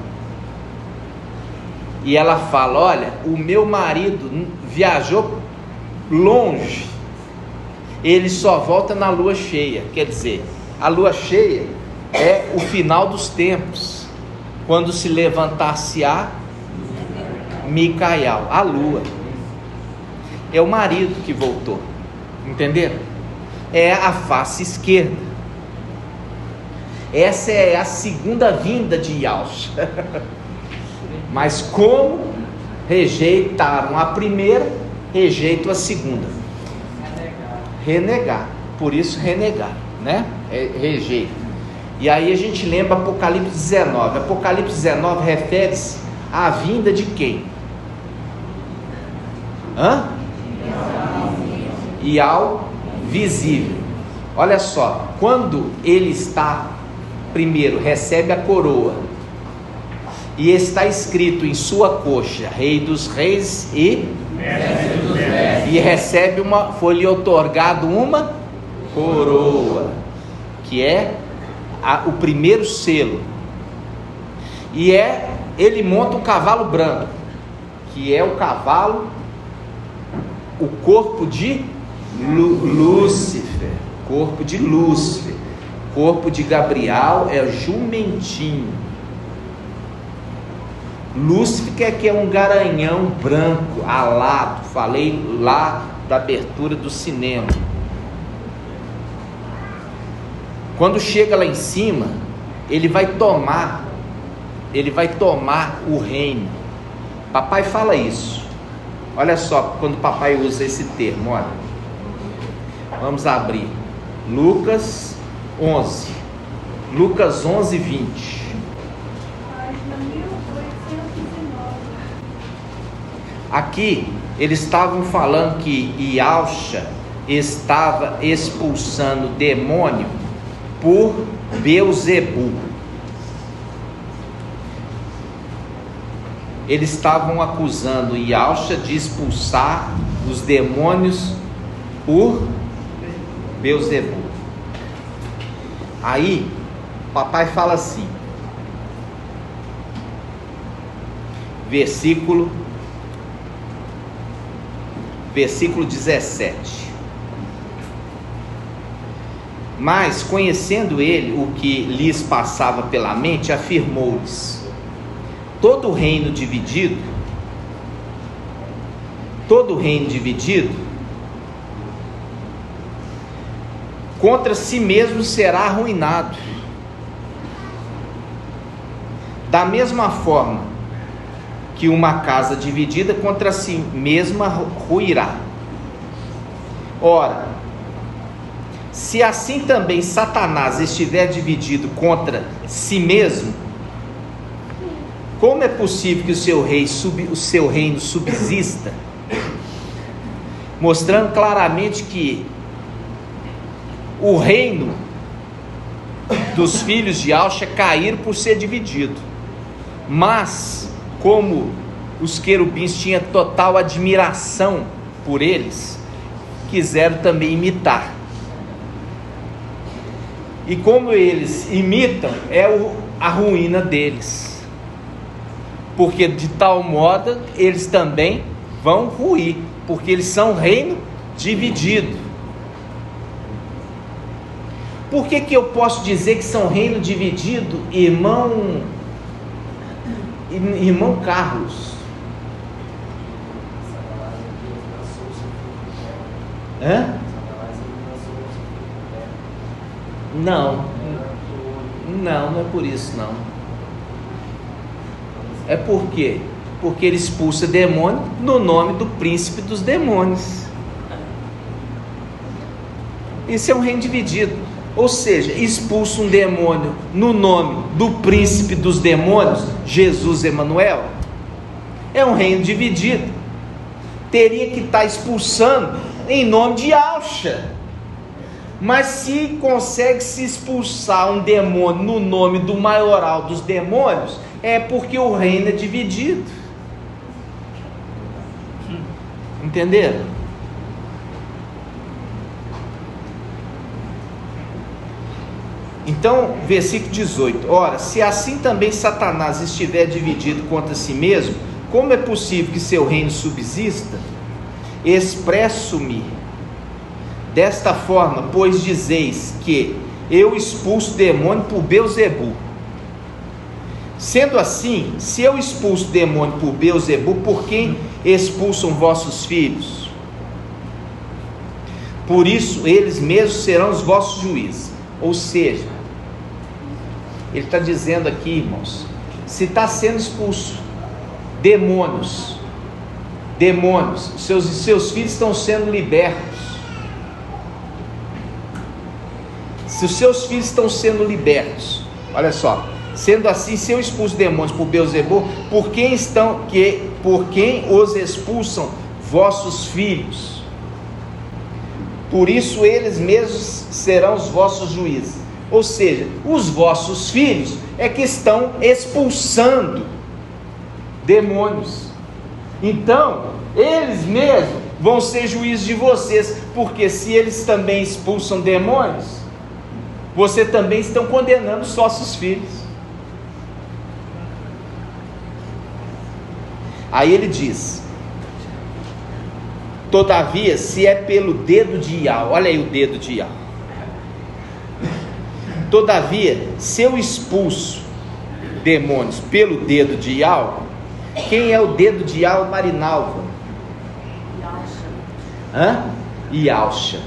e ela fala, olha, o meu marido viajou longe, ele só volta na lua cheia. Quer dizer, a lua cheia é o final dos tempos, quando se levantar-se-á Micael, a lua, é o marido que voltou, entenderam? É a face esquerda. Essa é a segunda vinda de Yahshua. Mas como rejeitaram a primeira, rejeitam a segunda. Renegar. Por isso renegar, né? Rejeita. E aí a gente lembra Apocalipse 19. Apocalipse 19 refere-se à vinda de quem? E ao visível. Olha só, quando ele está, primeiro, recebe a coroa, e está escrito em sua coxa, Rei dos Reis e recebe foi-lhe otorgado uma coroa, que é o primeiro selo, e ele monta um cavalo branco, que é o cavalo, o corpo de Lúcifer, corpo de Lúcifer, corpo de Gabriel é jumentinho. Lúcifer que é um garanhão branco, alado, falei lá da abertura do cinema. Quando chega lá em cima, ele vai tomar o reino. Papai fala isso. Olha só, quando papai usa esse termo, olha. Vamos abrir. Lucas 11. Lucas 11, 20. Aqui, eles estavam falando que Yahshua estava expulsando demônio por Beuzebu. Eles estavam acusando Yahshua de expulsar os demônios por Beuzebu. Aí, papai fala assim, versículo 17. Mas, conhecendo ele o que lhes passava pela mente, afirmou-lhes: todo reino dividido contra si mesmo será arruinado. Da mesma forma que uma casa dividida contra si mesma ruirá. Ora, se assim também Satanás estiver dividido contra si mesmo, como é possível que o seu reino subsista? Mostrando claramente que o reino dos filhos de Yahshua caíram por ser dividido. Mas, como os querubins tinham total admiração por eles, quiseram também imitar. E como eles imitam, a ruína deles. Porque de tal modo eles também vão ruir, porque eles são reino dividido. Por que eu posso dizer que são reino dividido, irmão Carlos? Não é por isso não. É por quê? Porque ele expulsa demônio no nome do príncipe dos demônios. Isso é um reino dividido. Ou seja, expulsa um demônio no nome do príncipe dos demônios, Jesus Emanuel. É um reino dividido. Teria que estar expulsando em nome de Yahshua. Mas se consegue se expulsar um demônio no nome do maioral dos demônios, é porque o reino é dividido. Entenderam? Então, versículo 18: ora, se assim também Satanás estiver dividido contra si mesmo, como é possível que seu reino subsista? Expresso-me desta forma, pois dizeis que eu expulso demônio por Beelzebu. Sendo assim, se eu expulso demônio por Beelzebu, por quem expulsam vossos filhos? Por isso eles mesmos serão os vossos juízes. Ou seja, ele está dizendo aqui, irmãos, se está sendo expulso demônios, seus filhos estão sendo libertos. Se os seus filhos estão sendo libertos, olha só, sendo assim, se eu expulso demônios por Beelzebu, por quem os expulsam vossos filhos? Por isso eles mesmos serão os vossos juízes. Ou seja, os vossos filhos é que estão expulsando demônios. Então, eles mesmos vão ser juízes de vocês, porque se eles também expulsam demônios, você também estão condenando os vossos filhos. Aí ele diz: todavia, se é pelo dedo de Iau, olha aí o dedo de Iau. Todavia, se eu expulso demônios pelo dedo de Iau, quem é o dedo de Iau? Marinalva. Iauxa.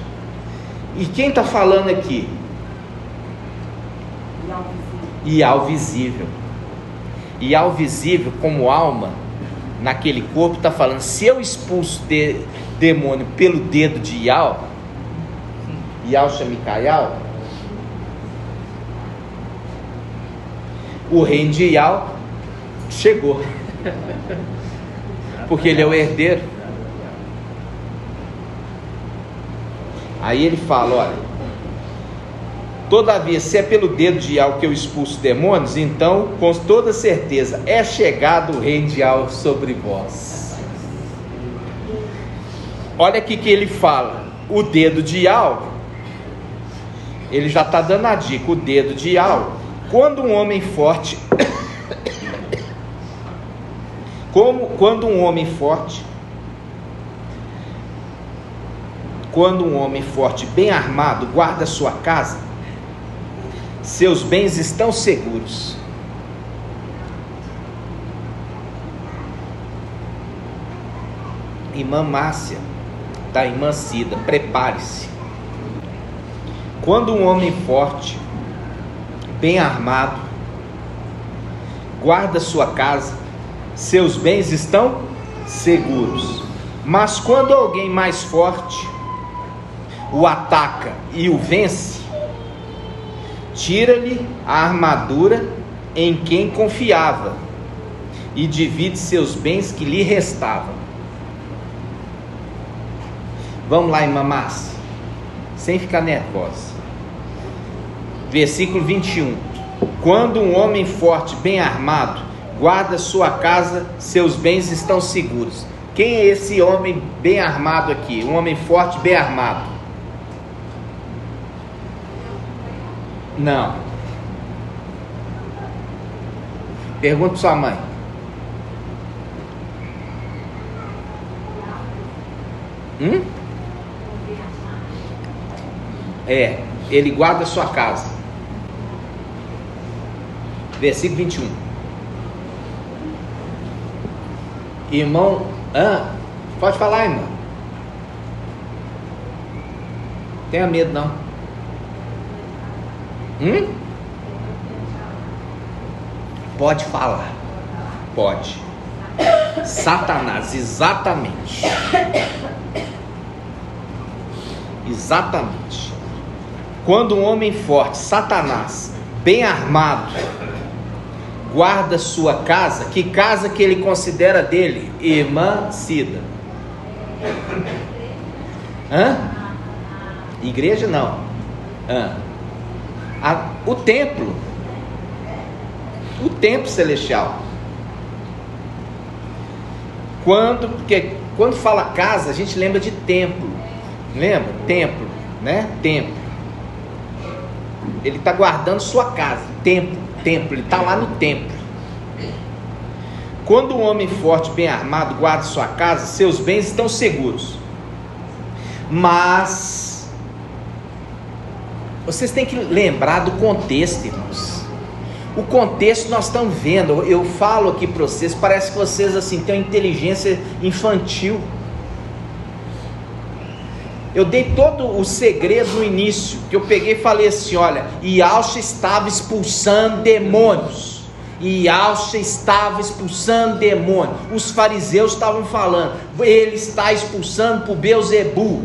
E quem está falando aqui? Iau visível. Iau visível como alma naquele corpo está falando: se eu expulso demônio pelo dedo de Iau, Iauxa Micaial, o reino de Iau chegou, porque ele é o herdeiro. Aí ele fala: olha, todavia, se é pelo dedo de Iau que eu expulso demônios, então com toda certeza é chegado o reino de Iau sobre vós. Olha aqui que ele fala: o dedo de Iau, ele já está dando a dica. O dedo de Iau, quando um homem forte quando um homem forte bem armado guarda sua casa, seus bens estão seguros. Irmã Márcia, da irmã Cida, prepare-se. Quando um homem forte bem armado guarda sua casa, seus bens estão seguros. Mas quando alguém mais forte o ataca e o vence, tira-lhe a armadura em quem confiava e divide seus bens que lhe restavam. Vamos lá, irmã Márcia, sem ficar nervosa. Versículo 21. Quando um homem forte bem armado guarda sua casa, seus bens estão seguros. Quem é esse homem bem armado aqui? Um homem forte bem armado? Não. Pergunta para sua mãe. Ele guarda sua casa. Versículo 21. Irmão, pode falar, irmão. Tenha medo não. Pode falar. Pode. Satanás, exatamente. Exatamente. Quando um homem forte, Satanás, bem armado, guarda sua casa, que casa que ele considera dele? Irmã Cida. Igreja não. O templo celestial. Porque quando fala casa, a gente lembra de templo. Lembra? Templo, né? Templo. Ele está guardando sua casa. Templo. Ele está lá no templo. Quando um homem forte, bem armado, guarda sua casa, seus bens estão seguros. Mas vocês têm que lembrar do contexto, irmãos. O contexto nós estamos vendo. Eu falo aqui para vocês, parece que vocês assim têm uma inteligência infantil. Eu dei todo o segredo no início, que eu peguei e falei assim, olha, Yahshua estava expulsando demônios. Yahshua estava expulsando demônios. Os fariseus estavam falando, ele está expulsando por Beelzebu.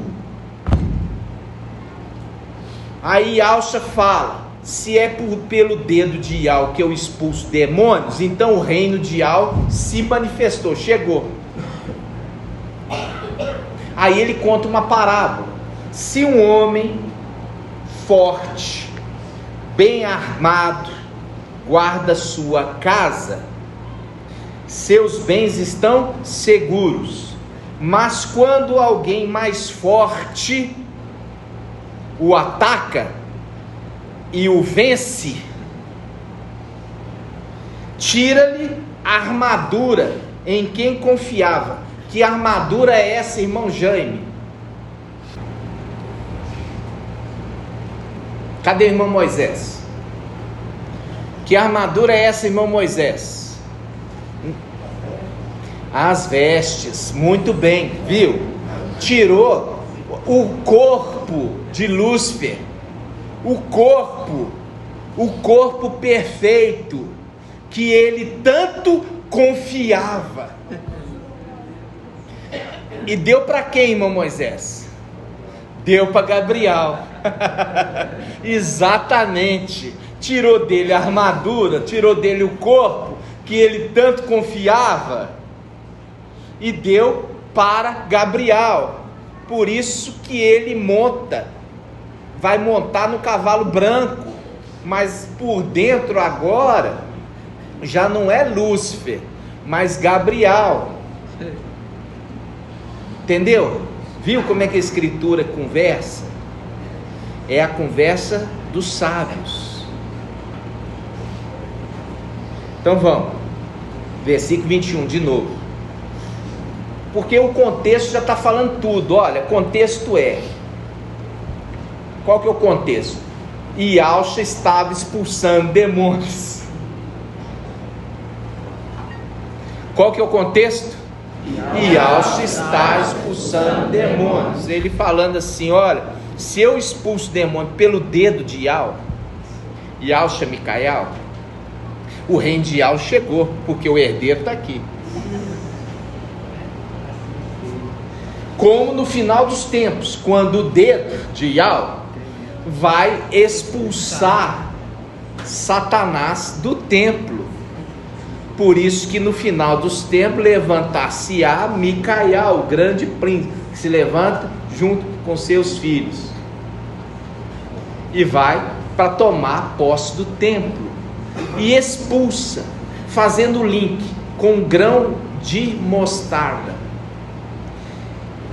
Aí Yahshua fala, se é pelo dedo de Yahweh que eu expulso demônios, então o reino de Yahweh se manifestou, chegou. Aí ele conta uma parábola. Se um homem forte, bem armado, guarda sua casa, seus bens estão seguros. Mas quando alguém mais forte o ataca e o vence, tira-lhe a armadura em quem confiava. Que armadura é essa, irmão Jaime? Cadê o irmão Moisés? Que armadura é essa, irmão Moisés? As vestes, muito bem, viu? Tirou o corpo de Lúcifer, o corpo perfeito, que ele tanto confiava. E deu para quem, irmão Moisés? Deu para Gabriel. Exatamente. Tirou dele a armadura, tirou dele o corpo, que ele tanto confiava, e deu para Gabriel. Por isso que ele vai montar no cavalo branco, mas por dentro agora, já não é Lúcifer, mas Gabriel. Entendeu? Viu como é que a escritura conversa? É a conversa dos sábios. Então vamos, versículo 21 de novo, porque o contexto já está falando tudo. Olha, contexto qual que é o contexto? Yahshua estava expulsando demônios. Qual que é o contexto? Yahshua está expulsando demônios. Ele falando assim, olha, se eu expulso demônio pelo dedo de Yahshua Micael, o reino de Yahweh chegou, porque o herdeiro está aqui. Como no final dos tempos, quando o dedo de Yahweh vai expulsar Satanás do templo. Por isso que no final dos tempos levantar-se-á Micael, o grande príncipe, que se levanta junto com seus filhos e vai para tomar posse do templo e expulsa, fazendo o link com um grão de mostarda.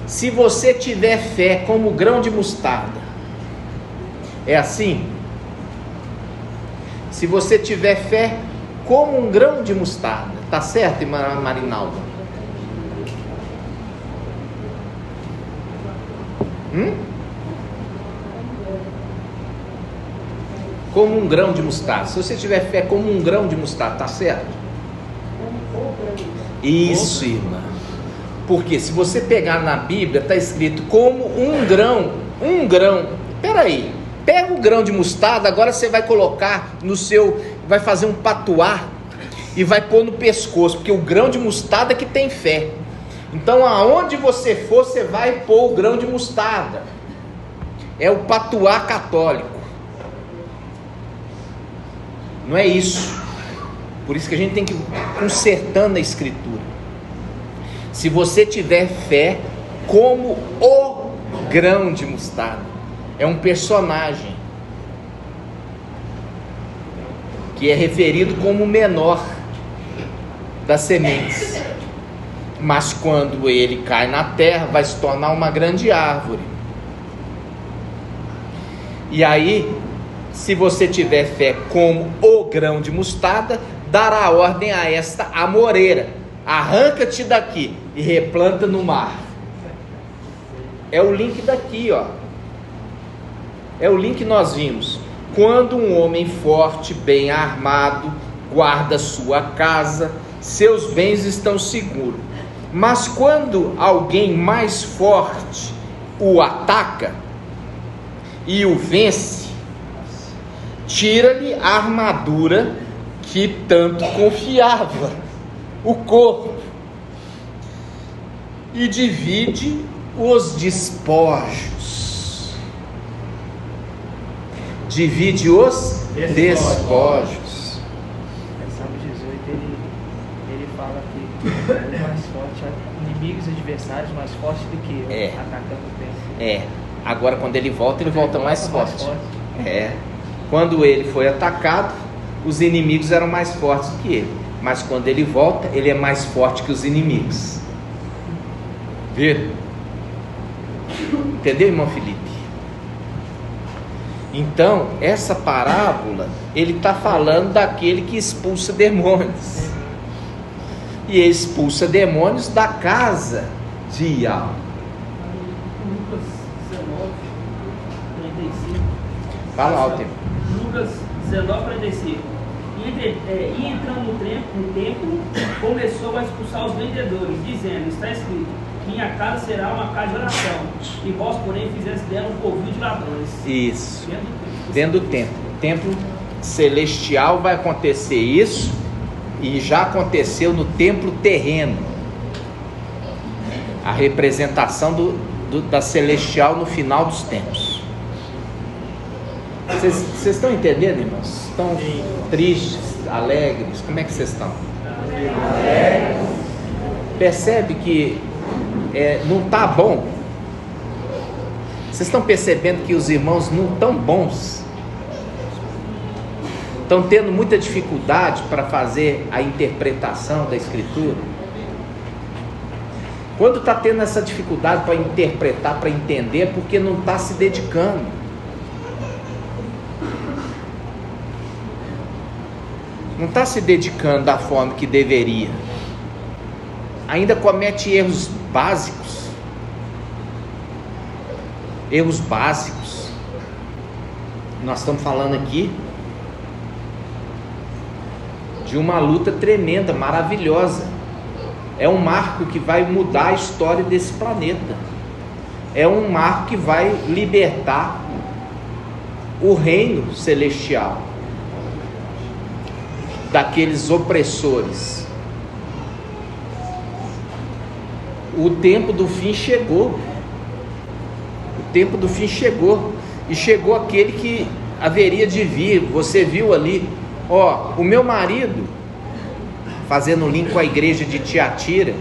Se você tiver fé como grão de mostarda, é assim? Se você tiver fé como um grão de mostarda, tá certo, irmã Marinalda? Como um grão de mostarda. Se você tiver fé como um grão de mostarda, tá certo? Isso, irmã. Porque se você pegar na Bíblia, está escrito como um grão. Peraí, pega o grão de mostarda, agora você vai colocar no seu, vai fazer um patuá e vai pôr no pescoço, porque o grão de mostarda é que tem fé. Então aonde você for, você vai pôr o grão de mostarda. É o patuá católico. Não é isso. Por isso que a gente tem que ir consertando a escritura. Se você tiver fé como o grão de mostarda, é um personagem, que é referido como o menor das sementes. Mas quando ele cai na terra, vai se tornar uma grande árvore. E aí, se você tiver fé como o grão de mostarda, dará ordem a esta amoreira: arranca-te daqui e replanta no mar. É o link daqui, ó. É o link que nós vimos. Quando um homem forte, bem armado, guarda sua casa, seus bens estão seguros. Mas quando alguém mais forte o ataca e o vence, tira-lhe a armadura que tanto confiava, o corpo, e divide os despojos. Divide os despojos. Salmo 18, ele fala que o mais forte, inimigos, adversários mais fortes do que eu, atacando o templo. Agora quando ele volta mais forte. Quando ele foi atacado, os inimigos eram mais fortes do que ele. Mas quando ele volta, ele é mais forte que os inimigos. Viu? Entendeu, irmão Felipe? Então, essa parábola, ele está falando daquele que expulsa demônios. E ele expulsa demônios da casa de Ial. Lucas 19, 35. Fala alto. Lucas 19, 35. E entrando no templo, começou a expulsar os vendedores, dizendo: está escrito, minha casa será uma casa de oração, e vós, porém, fizeste dela um covil de ladrões. Isso. Dentro do templo. O templo celestial vai acontecer isso, e já aconteceu no templo terreno. A representação da celestial no final dos tempos. Vocês estão entendendo, irmãos? Estão tristes, alegres? Como é que vocês estão? Percebe que não está bom? Vocês estão percebendo que os irmãos não estão bons? Estão tendo muita dificuldade para fazer a interpretação da Escritura? Quando está tendo essa dificuldade para interpretar, para entender, é porque não está se dedicando. Não está se dedicando da forma que deveria. Ainda comete erros básicos. Erros básicos. Nós estamos falando aqui de uma luta tremenda, maravilhosa. É um marco que vai mudar a história desse planeta. É um marco que vai libertar o reino celestial daqueles opressores. O tempo do fim chegou. O tempo do fim chegou. E chegou aquele que haveria de vir. Você viu ali, o meu marido, fazendo link com a igreja de Tiatira,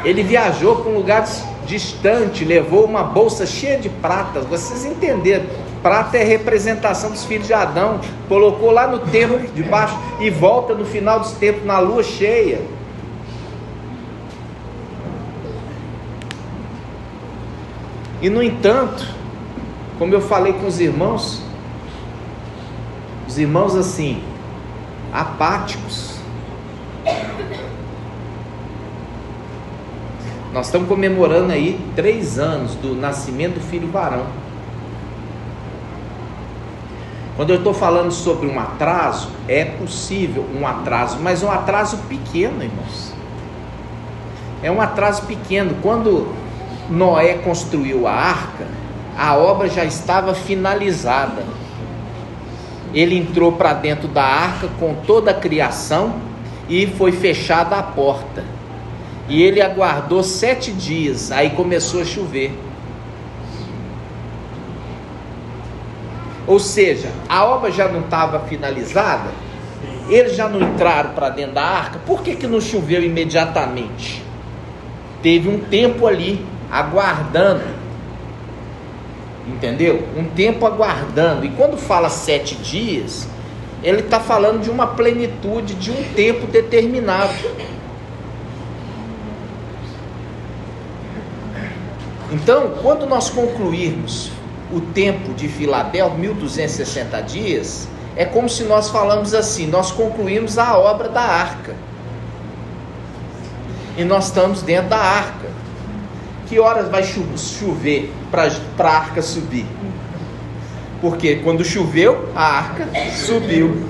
ele viajou para um lugar distante, levou uma bolsa cheia de pratas. Vocês entenderam? Prata é representação dos filhos de Adão. Colocou lá no templo de baixo e volta no final dos tempos, na lua cheia. E no entanto, como eu falei com os irmãos assim, apáticos. Nós estamos comemorando aí 3 anos do nascimento do filho varão. Quando eu estou falando sobre um atraso, é possível um atraso, mas um atraso pequeno, irmãos. É um atraso pequeno. Quando Noé construiu a arca, a obra já estava finalizada. Ele entrou para dentro da arca com toda a criação e foi fechada a porta. E ele aguardou 7 dias, aí começou a chover. Ou seja, a obra já não estava finalizada, eles já não entraram para dentro da arca. Por que não choveu imediatamente? Teve um tempo ali, aguardando. entendeu? Um tempo aguardando. E quando fala 7 dias, ele está falando de uma plenitude, de um tempo determinado. Então, quando nós concluirmos o tempo de Filadélfia, 1260 dias, é como se nós falamos assim, nós concluímos a obra da arca. E nós estamos dentro da arca. Que horas vai chover para a arca subir? Porque quando choveu, a arca subiu.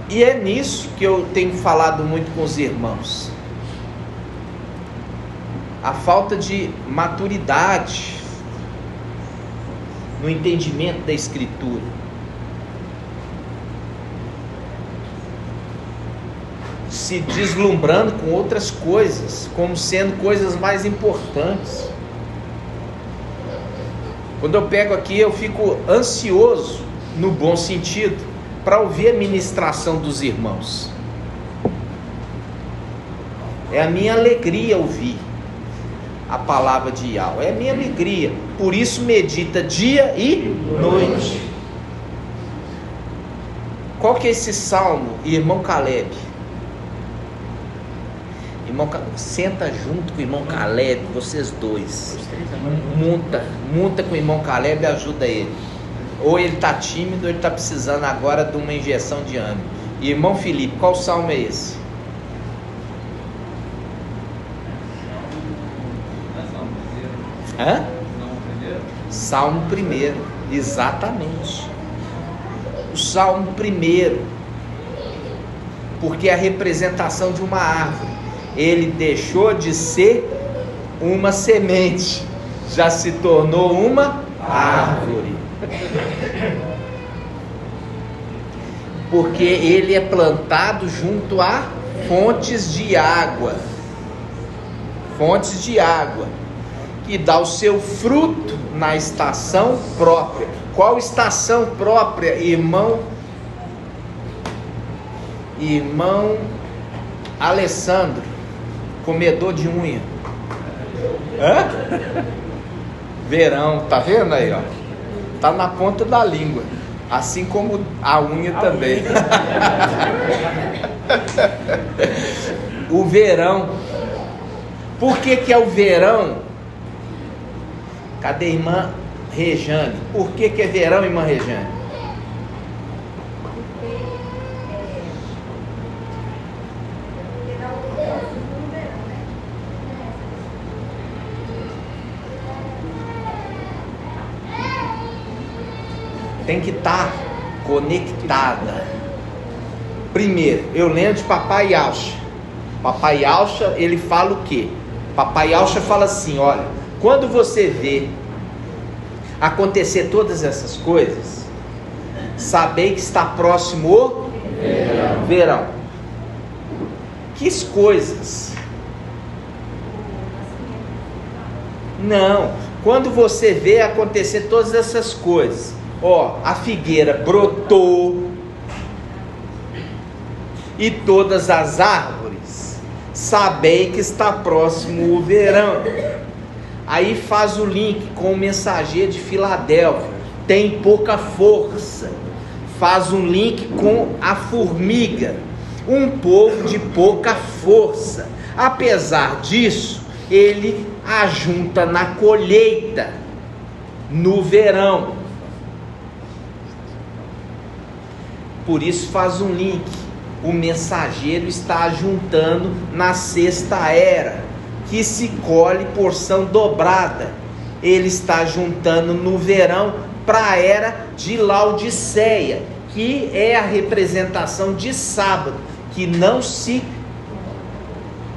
E é nisso que eu tenho falado muito com os irmãos. A falta de maturidade no entendimento da Escritura. Se deslumbrando com outras coisas, como sendo coisas mais importantes. Quando eu pego aqui, eu fico ansioso, no bom sentido, para ouvir a ministração dos irmãos. É a minha alegria ouvir a palavra de Yahweh, é a minha alegria. Por isso medita dia e noite. Qual que é esse salmo, irmão Caleb? Irmão, senta junto com o irmão Caleb, vocês dois. Monta com o irmão Caleb e ajuda ele. Ou ele está tímido, ou ele está precisando agora de uma injeção de ânimo. E irmão Felipe, qual salmo é esse? Hã? Salmo 1, exatamente. O Salmo 1, porque é a representação de uma árvore. Ele deixou de ser uma semente, já se tornou uma árvore. Porque ele é plantado junto a fontes de água. Fontes de água. Que dá o seu fruto na estação própria. Qual estação própria, irmão? Irmão Alessandro, comedor de unha. Hã? Verão, tá vendo aí, ó? Tá na ponta da língua. Assim como a unha também. O verão. Por que é o verão? Cadê a irmã Rejane? Por que é verão, irmã Rejane? Tem que estar conectada. Primeiro, eu lembro de Papai Yalcha. Papai Yalcha, ele fala o quê? Papai Yalcha fala assim, olha, quando você vê acontecer todas essas coisas, sabei que está próximo o verão. Que coisas? Não, quando você vê acontecer todas essas coisas, ó, a figueira brotou e todas as árvores, sabei que está próximo o verão. Aí faz o link com o mensageiro de Filadélfia, tem pouca força. Faz um link com a formiga, um povo de pouca força. Apesar disso, ele ajunta na colheita, no verão. Por isso faz um link. O mensageiro está ajuntando na sexta era, que se colhe porção dobrada. Ele está juntando no verão para a era de Laodiceia, que é a representação de sábado, que não se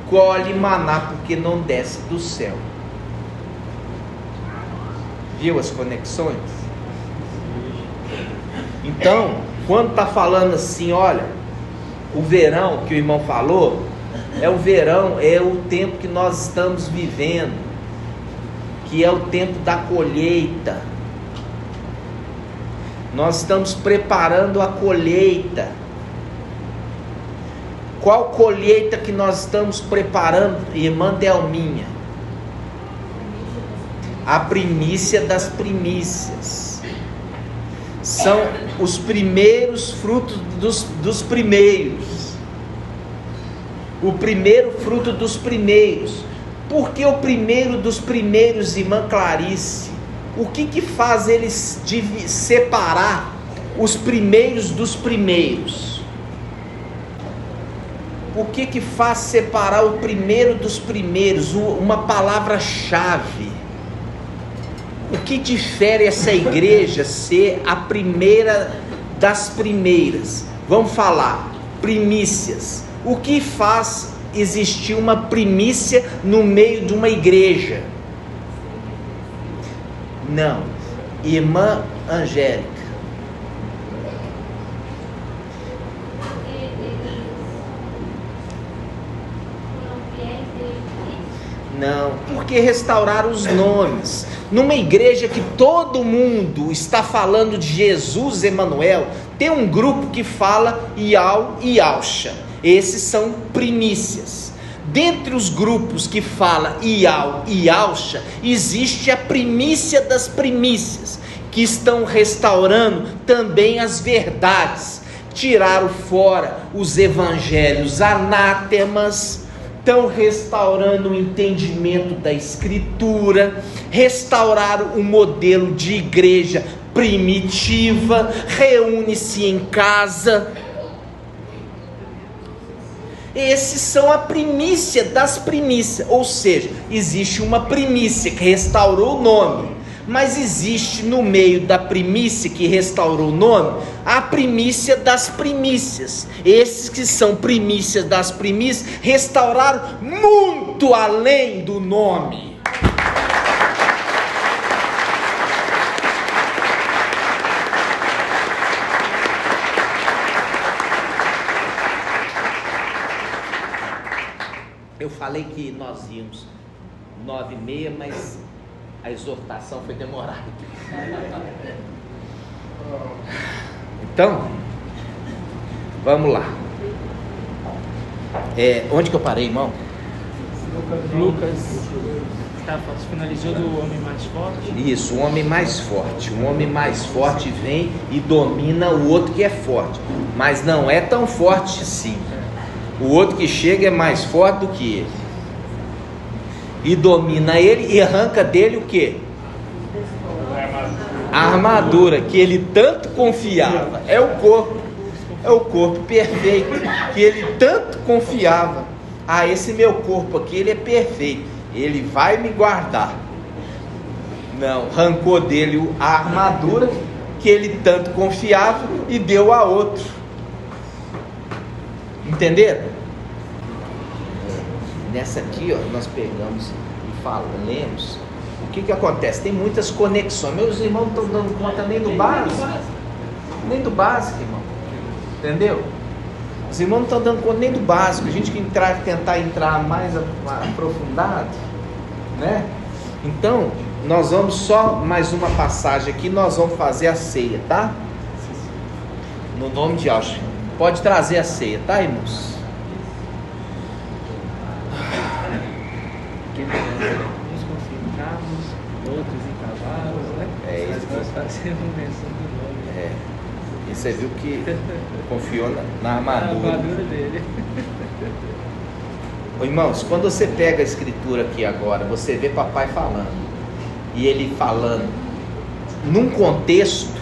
colhe maná porque não desce do céu. Viu as conexões? Então, quando está falando assim, olha, o verão que o irmão falou, é o verão, é o tempo que nós estamos vivendo, que é o tempo da colheita. Nós estamos preparando a colheita. Qual colheita que nós estamos preparando, irmã Delminha? a primícia das primícias. São os primeiros frutos dos primeiros. O primeiro fruto dos primeiros. Por que o primeiro dos primeiros, irmã Clarice? O que faz eles separar os primeiros dos primeiros? O que faz separar o primeiro dos primeiros? Uma palavra-chave. O que difere essa igreja ser a primeira das primeiras? Vamos falar, primícias. O que faz existir uma primícia no meio de uma igreja? Não, irmã Angélica. Não, porque restauraram os nomes. Numa igreja que todo mundo está falando de Jesus Emanuel, tem um grupo que fala Iau e Iauxa. Esses são primícias. Dentre os grupos que fala Iau e Iauxa, existe a primícia das primícias, que estão restaurando também as verdades. Tiraram fora os evangelhos anátemas, estão restaurando o entendimento da escritura, restauraram o modelo de igreja primitiva, reúne-se em casa. Esses são a primícia das primícias, ou seja, existe uma primícia que restaurou o nome, mas existe no meio da primícia que restaurou o nome, a primícia das primícias. Esses que são primícias das primícias, restauraram muito além do nome. Eu falei que nós íamos 9h30, mas a exortação foi demorada. Então, vamos lá. Onde que eu parei, irmão? Lucas finalizou do homem mais forte. Isso, o homem mais forte. O homem mais forte vem e domina o outro que é forte, mas não é tão forte assim. O outro que chega é mais forte do que ele, e domina ele e arranca dele o quê? A armadura que ele tanto confiava. É o corpo perfeito que ele tanto confiava. Esse meu corpo aqui, ele é perfeito, ele vai me guardar. Não, arrancou dele a armadura que ele tanto confiava e deu a outro. Entenderam? Nessa aqui, ó, nós pegamos e lemos. O que acontece? Tem muitas conexões. Meus irmãos não estão dando conta nem do básico. Nem do básico, irmão. Entendeu? Os irmãos não estão dando conta nem do básico. A gente que tentar entrar mais aprofundado, né? Então, nós vamos só mais uma passagem aqui. Nós vamos fazer a ceia, tá? No nome de Deus. Pode trazer a ceia, tá, irmãos? Uns confiam em carros, outros em cavalos, né? Isso que nós fazemos menção do nome. E você viu que confiou na armadura. A armadura dele. Ô, irmãos, quando você pega a escritura aqui agora, você vê papai falando, e ele falando num contexto,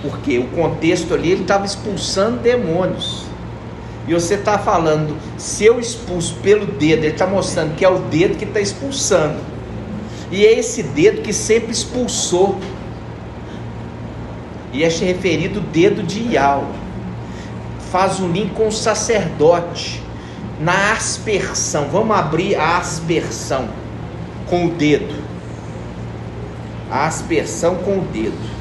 porque o contexto ali, ele estava expulsando demônios, e você está falando, se eu expulso pelo dedo, ele está mostrando que é o dedo que está expulsando, e é esse dedo que sempre expulsou, e é referido o dedo de Iau. Faz um link com o sacerdote, na aspersão. Vamos abrir a aspersão com o dedo, a aspersão com o dedo.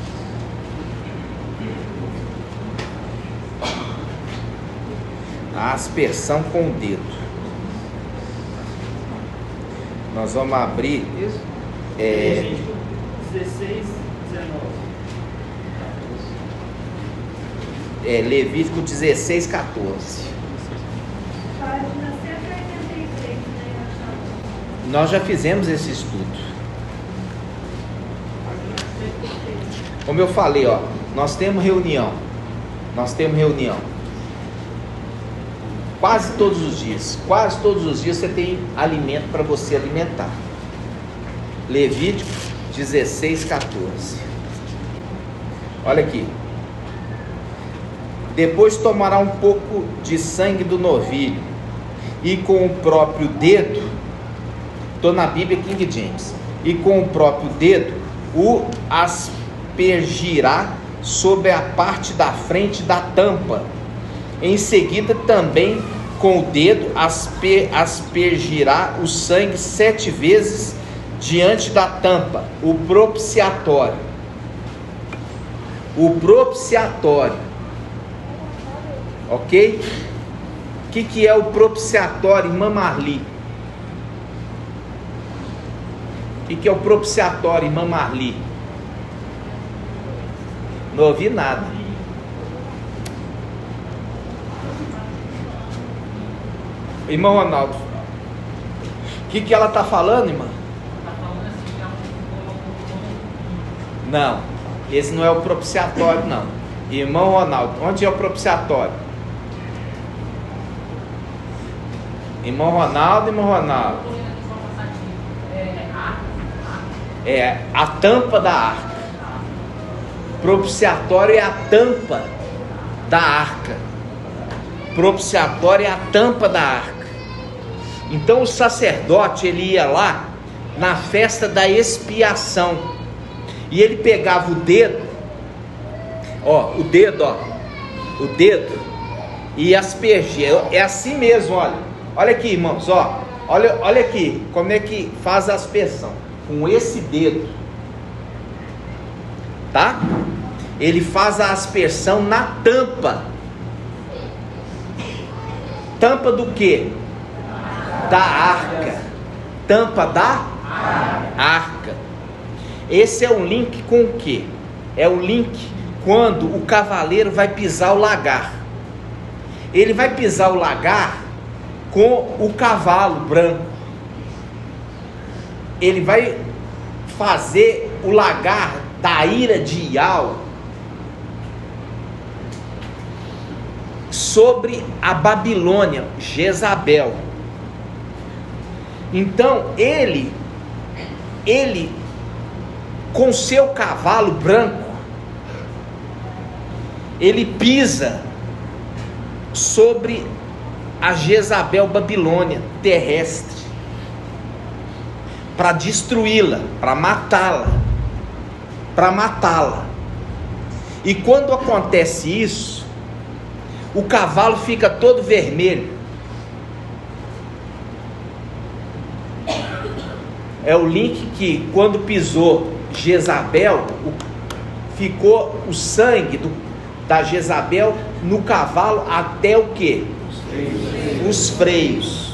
A aspersão com o dedo. Nós vamos abrir. Isso. 16, 19. Levítico 16, 14. Página 183, né? Nós já fizemos esse estudo. Como eu falei, ó, nós temos reunião. Quase todos os dias você tem alimento para você alimentar. Levítico 16:14. Olha aqui. Depois tomará um pouco de sangue do novilho e com o próprio dedo, estou na Bíblia King James, e com o próprio dedo o aspergirá sobre a parte da frente da tampa. Em seguida também com o dedo aspergirá o sangue 7 vezes diante da tampa, o propiciatório. Ok? O que é o propiciatório, irmã Marli? O que é o propiciatório, irmã Marli? Não ouvi nada. Irmão Ronaldo, o que ela está falando, irmã? Não, esse não é o propiciatório, não. Irmão Ronaldo, onde é o propiciatório? Irmão Ronaldo. É a tampa da arca. Propiciatório é a tampa da arca. Propiciatório é a tampa da arca. Então o sacerdote, ele ia lá na festa da expiação e ele pegava o dedo, o dedo e aspergia. É assim mesmo, olha aqui, irmãos, olha aqui como é que faz a aspersão, com esse dedo, tá? Ele faz a aspersão na tampa do que? Da arca. Tampa da arca. Esse é um link com o que? É o link quando o cavaleiro vai pisar o lagar. Ele vai pisar o lagar com o cavalo branco. Ele vai fazer o lagar da ira de Iau sobre a Babilônia, Jezabel. Então ele com seu cavalo branco, ele pisa sobre a Jezabel Babilônia terrestre, para destruí-la, para matá-la. E quando acontece isso, o cavalo fica todo vermelho. É o link que quando pisou Jezabel, ficou o sangue da Jezabel no cavalo até o que? Os freios.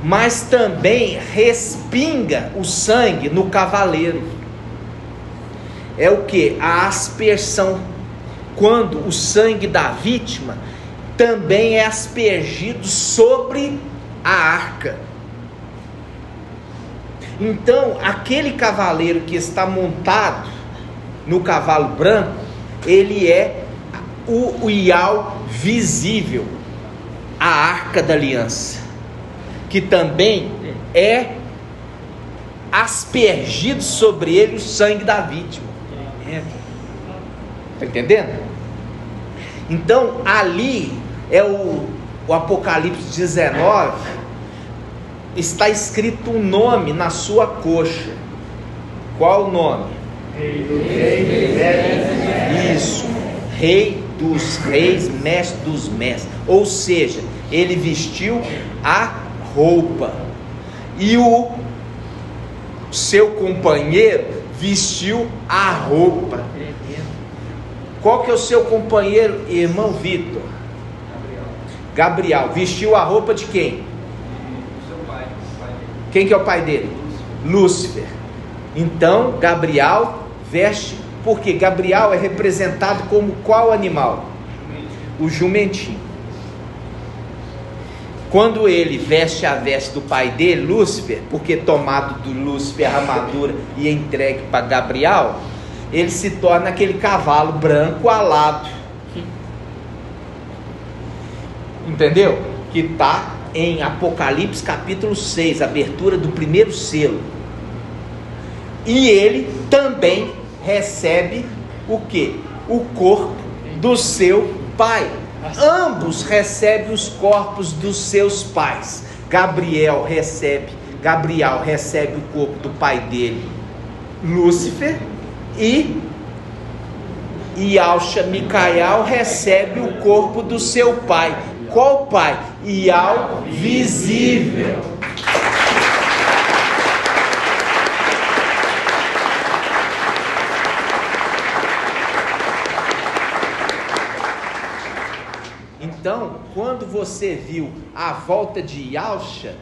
Mas também respinga o sangue no cavaleiro. É o que? A aspersão. Quando o sangue da vítima também é aspergido sobre a arca. Então, aquele cavaleiro que está montado no cavalo branco, ele é o Iau visível, a arca da aliança, que também é aspergido sobre ele o sangue da vítima. Está entendendo? Então, ali é o Apocalipse 19. Está escrito um nome na sua coxa. Qual o nome? Isso, Rei dos Reis, Mestre dos Mestres. Ou seja, ele vestiu a roupa e o seu companheiro vestiu a roupa. Qual que é o seu companheiro, irmão Vitor? Gabriel. Vestiu a roupa de quem? Quem que é o pai dele? Lúcifer. Então, Gabriel veste, porque Gabriel é representado como qual animal? O jumentinho. Quando ele veste a veste do pai dele, Lúcifer, porque tomado do Lúcifer a armadura e entregue para Gabriel, ele se torna aquele cavalo branco alado. Entendeu? Que está em Apocalipse capítulo 6, abertura do primeiro selo. E ele também recebe o quê? O corpo do seu pai. Ambos recebem os corpos dos seus pais. Gabriel recebe o corpo do pai dele, Lúcifer, e Yalcha, Micael, recebe o corpo do seu pai. Qual pai? Ial visível. Então, quando você viu a volta de Yalcha,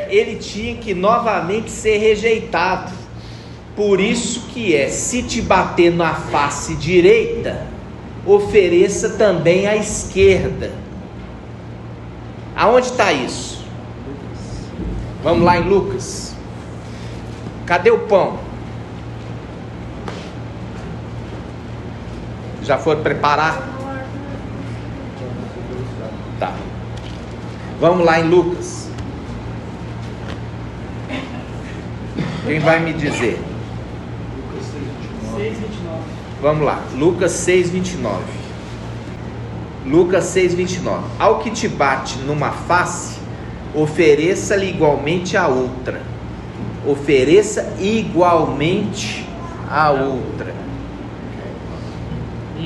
ele tinha que novamente ser rejeitado. Por isso que se te bater na face direita, ofereça também à esquerda. Aonde está isso? Vamos lá em Lucas. Cadê o pão? Já foram preparar? Tá. Vamos lá em Lucas. Quem vai me dizer? Lucas 6:29. Vamos lá, Lucas 6:29. Lucas 6:29. Ao que te bate numa face, ofereça-lhe igualmente a outra. Ofereça igualmente a outra.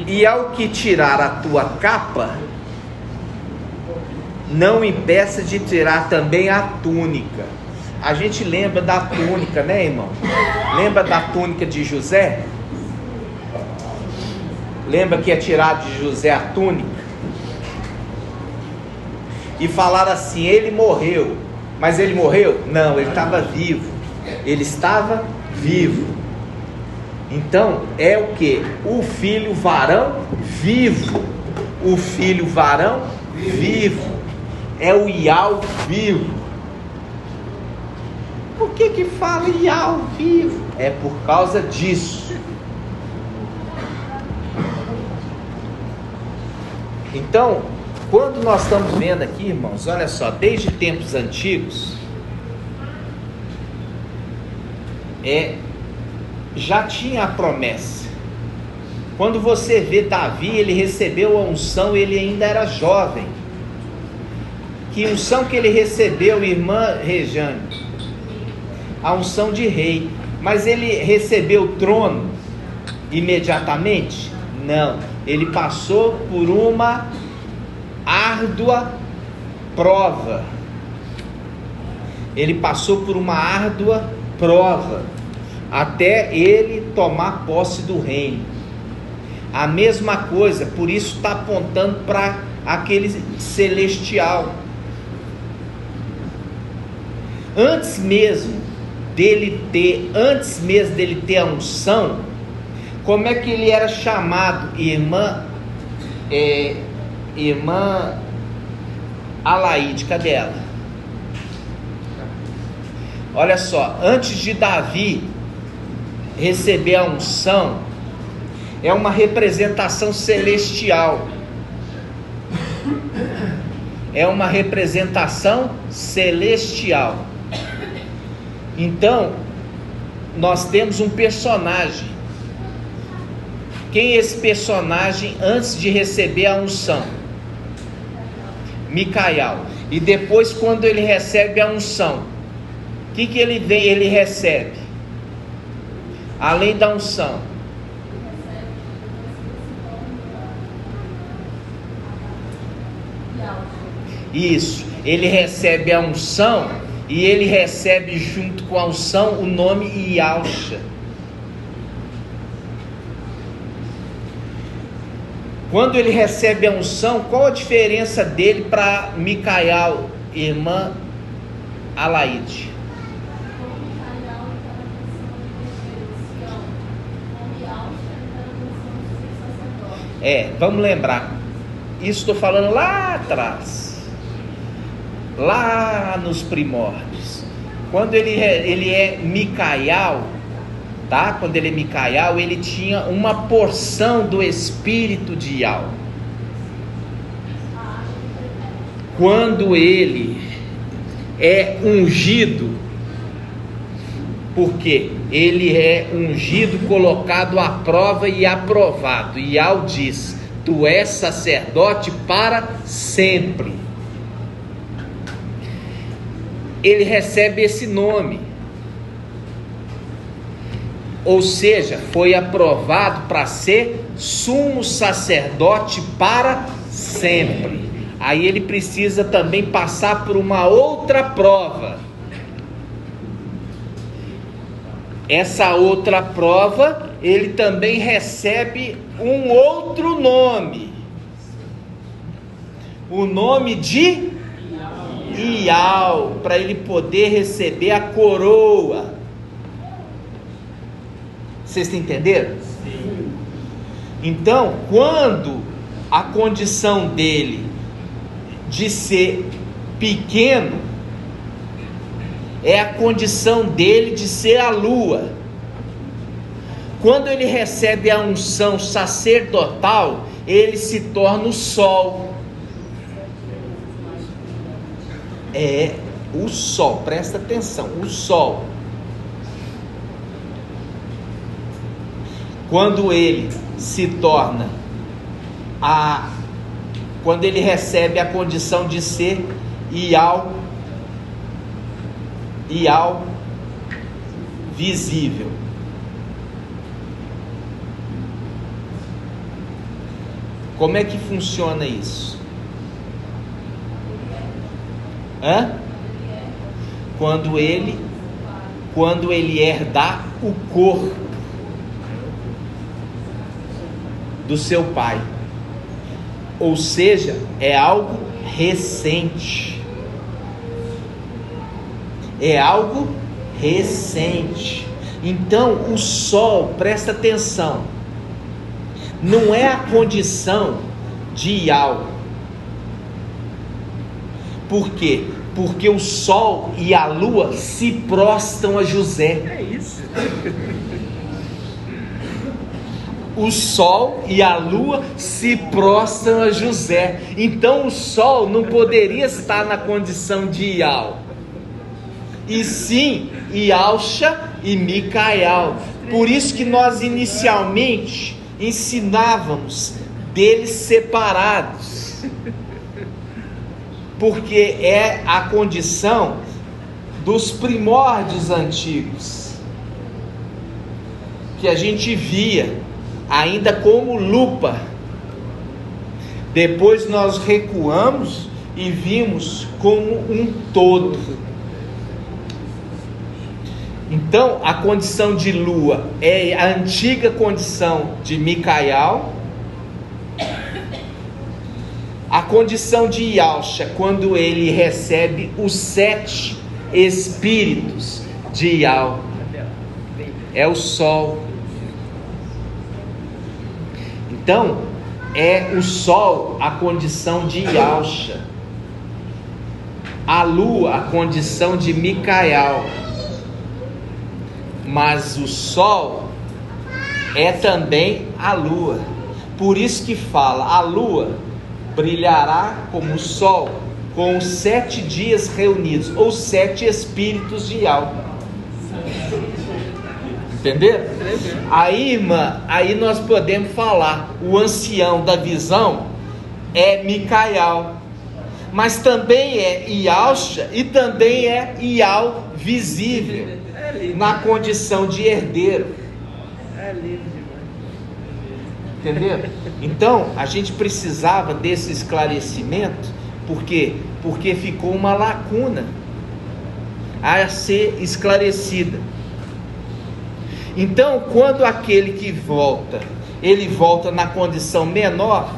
E ao que tirar a tua capa, não impeça de tirar também a túnica. A gente lembra da túnica, né, irmão? Lembra da túnica de José? Lembra que é tirado de José a túnica? E falaram assim, ele morreu. Mas ele morreu? Não, ele estava vivo. Ele estava vivo. Então, é o que? O filho varão vivo. O filho varão vivo. É o Ial vivo. Por que fala Ial vivo? É por causa disso. Então, quando nós estamos vendo aqui, irmãos, olha só, desde tempos antigos, já tinha a promessa. Quando você vê Davi, ele recebeu a unção, ele ainda era jovem. Que unção que ele recebeu, irmã Rejane? A unção de rei. Mas ele recebeu o trono imediatamente? Não. Ele passou por uma árdua prova. Ele passou por uma árdua prova até ele tomar posse do reino. A mesma coisa, por isso está apontando para aquele celestial. Antes mesmo dele ter a unção, como é que ele era chamado? Irmã Alaide, cadê ela? Olha só, antes de Davi receber a unção, é uma representação celestial. É uma representação celestial. Então, nós temos um personagem. Quem é esse personagem antes de receber a unção? Micael. E depois, quando ele recebe a unção, o que ele recebe? Além da unção. Isso, ele recebe a unção e ele recebe junto com a unção o nome Yalcha. Quando ele recebe a unção, qual a diferença dele para Micael, irmã Alaide? Vamos lembrar. Isso estou falando lá atrás, lá nos primórdios. Quando ele é Micael, tá? Quando ele é Micael, ele tinha uma porção do espírito de Ial. Quando ele é ungido, porque ele é ungido, colocado à prova e aprovado. Ial diz: tu és sacerdote para sempre. Ele recebe esse nome, ou seja, foi aprovado para ser sumo sacerdote para sempre. Aí ele precisa também passar por uma outra prova. Essa outra prova, ele também recebe um outro nome, o nome de Ial, para ele poder receber a coroa. Vocês estão entendendo? Sim. Então, quando a condição dele de ser pequeno, é a condição dele de ser a lua. Quando ele recebe a unção sacerdotal, ele se torna o sol. É o sol, presta atenção, o sol. Quando ele se torna quando ele recebe a condição de ser Ial visível. Como é que funciona isso? Quando ele herdar o corpo do seu pai, ou seja, é algo recente. É algo recente. Então, o sol, presta atenção, não é a condição de Ial. Por quê? Porque o sol e a lua se prostam a José. É isso. O sol e a lua se prostram a José. Então o sol não poderia estar na condição de Ial, e sim Ialcha e Micael. Por isso que nós inicialmente ensinávamos deles separados, porque é a condição dos primórdios antigos, que a gente via ainda como lupa. Depois nós recuamos e vimos como um todo. Então a condição de lua é a antiga condição de Micael. A condição de Ialcha, quando ele recebe os 7 espíritos de Ial, é o sol. Então, é o sol a condição de Ialcha, a lua a condição de Micael, mas o sol é também a lua. Por isso que fala, a lua brilhará como o sol com os 7 dias reunidos, ou 7 espíritos de Ial. Entenderam? Aí, irmã, aí nós podemos falar, o ancião da visão é Micael, mas também é Ialcha e também é Ial visível, na condição de herdeiro. É lindo demais. Entendeu? Então, a gente precisava desse esclarecimento, porque ficou uma lacuna a ser esclarecida. Então, quando aquele que volta, ele volta na condição menor,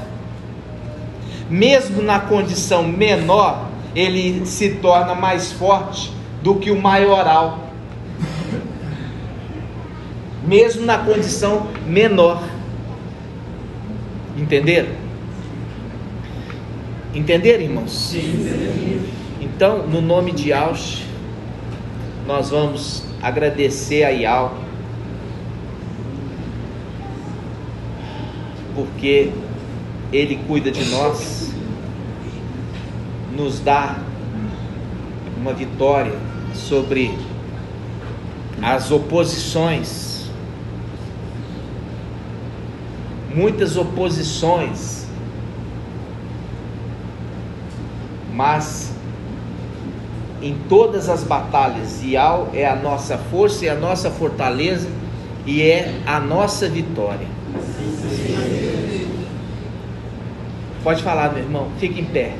mesmo na condição menor, ele se torna mais forte do que o maioral, mesmo na condição menor. Entenderam? Entenderam, irmãos? Sim. Então, no nome de Ialcha, nós vamos agradecer a Ial porque Ele cuida de nós, nos dá uma vitória sobre as oposições, muitas oposições, mas em todas as batalhas, Ial é a nossa força e a nossa fortaleza e é a nossa vitória. Pode falar, meu irmão, fique em pé.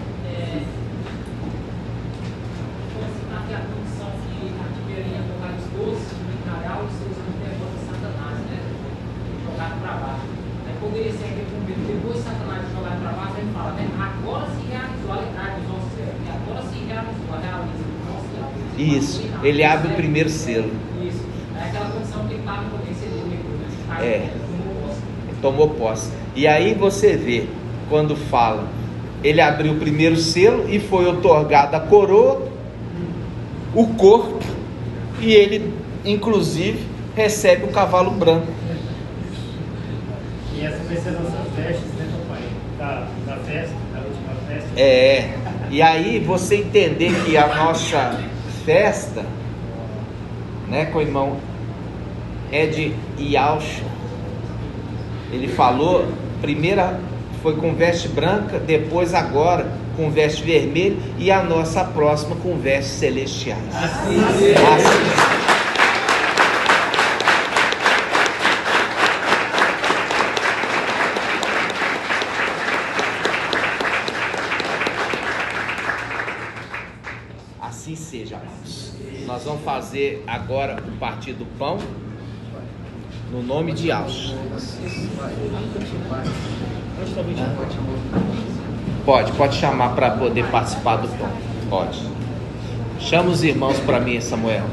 Poderia ser aquele momento, depois de Satanás jogar para baixo, ele fala, né? Agora se realizou a lealdade dos nossos céus, e agora se realizou a realiza dos nossos céus. Isso, ele abre o primeiro selo. Isso, é aquela condição que ele estava no poder, cedeu depois, né? É, tomou posse. E aí você vê, quando fala, ele abriu o primeiro selo e foi otorgada a coroa, o corpo, e ele, inclusive, recebe o cavalo branco. E essa vai ser a nossa festa, né, papai? Da festa, da última festa. É, e aí você entender que a nossa festa, né, com o irmão, é de Ialcha. Ele falou, primeira foi com veste branca, depois agora com veste vermelha e a nossa próxima com vestes celestiais. Assim. Assim seja, amados. Nós vamos fazer agora o partir do pão no nome de Ialcha. Pode chamar para poder participar do pão. Pode. Chama os irmãos para mim, Samuel,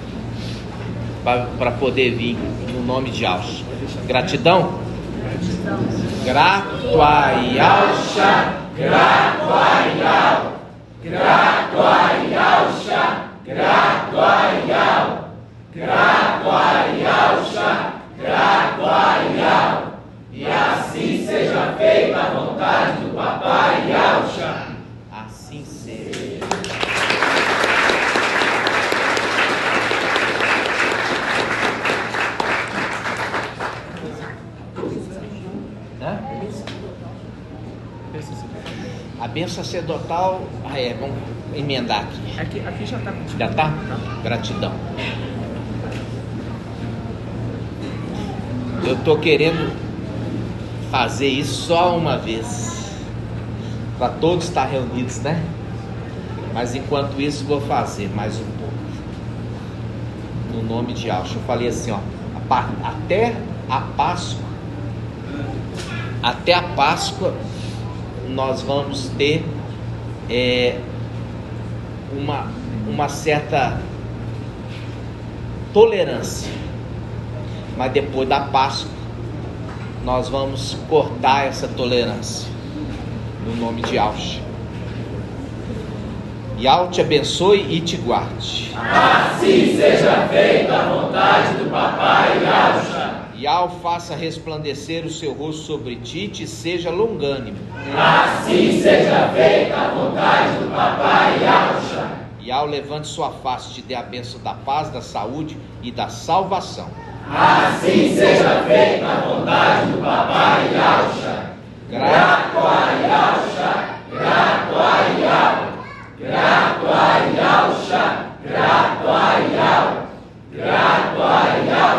para poder vir no nome de Ialcha. Gratidão. Grato a Ialcha, grato a Ial. Grato a Ialcha, grato a Ial, grato a Ialcha, grato a Ial, e assim seja feita a vontade do papai Ialcha. Assim seja. A bênção sacerdotal, vamos emendar aqui. Aqui já está. Já está? Gratidão. Eu estou querendo fazer isso só uma vez, para todos estar reunidos, né? Mas enquanto isso vou fazer mais um pouco. No nome de Ialcha. Eu falei assim, ó, até a Páscoa nós vamos ter uma certa tolerância, mas depois da Páscoa nós vamos cortar essa tolerância no nome de Ialcha. Ial te abençoe e te guarde. Assim seja feita a vontade do papai Ialcha. Ial faça resplandecer o seu rosto sobre ti e te seja longânimo. Assim seja feita a vontade do papai Ialcha. Ial levante sua face e te dê a bênção da paz, da saúde e da salvação. Assim seja feita a vontade do papai Ialcha. Grato a Ialcha, grato a Ial. Grato a Ialcha, grato a Ial. Grato a Ial.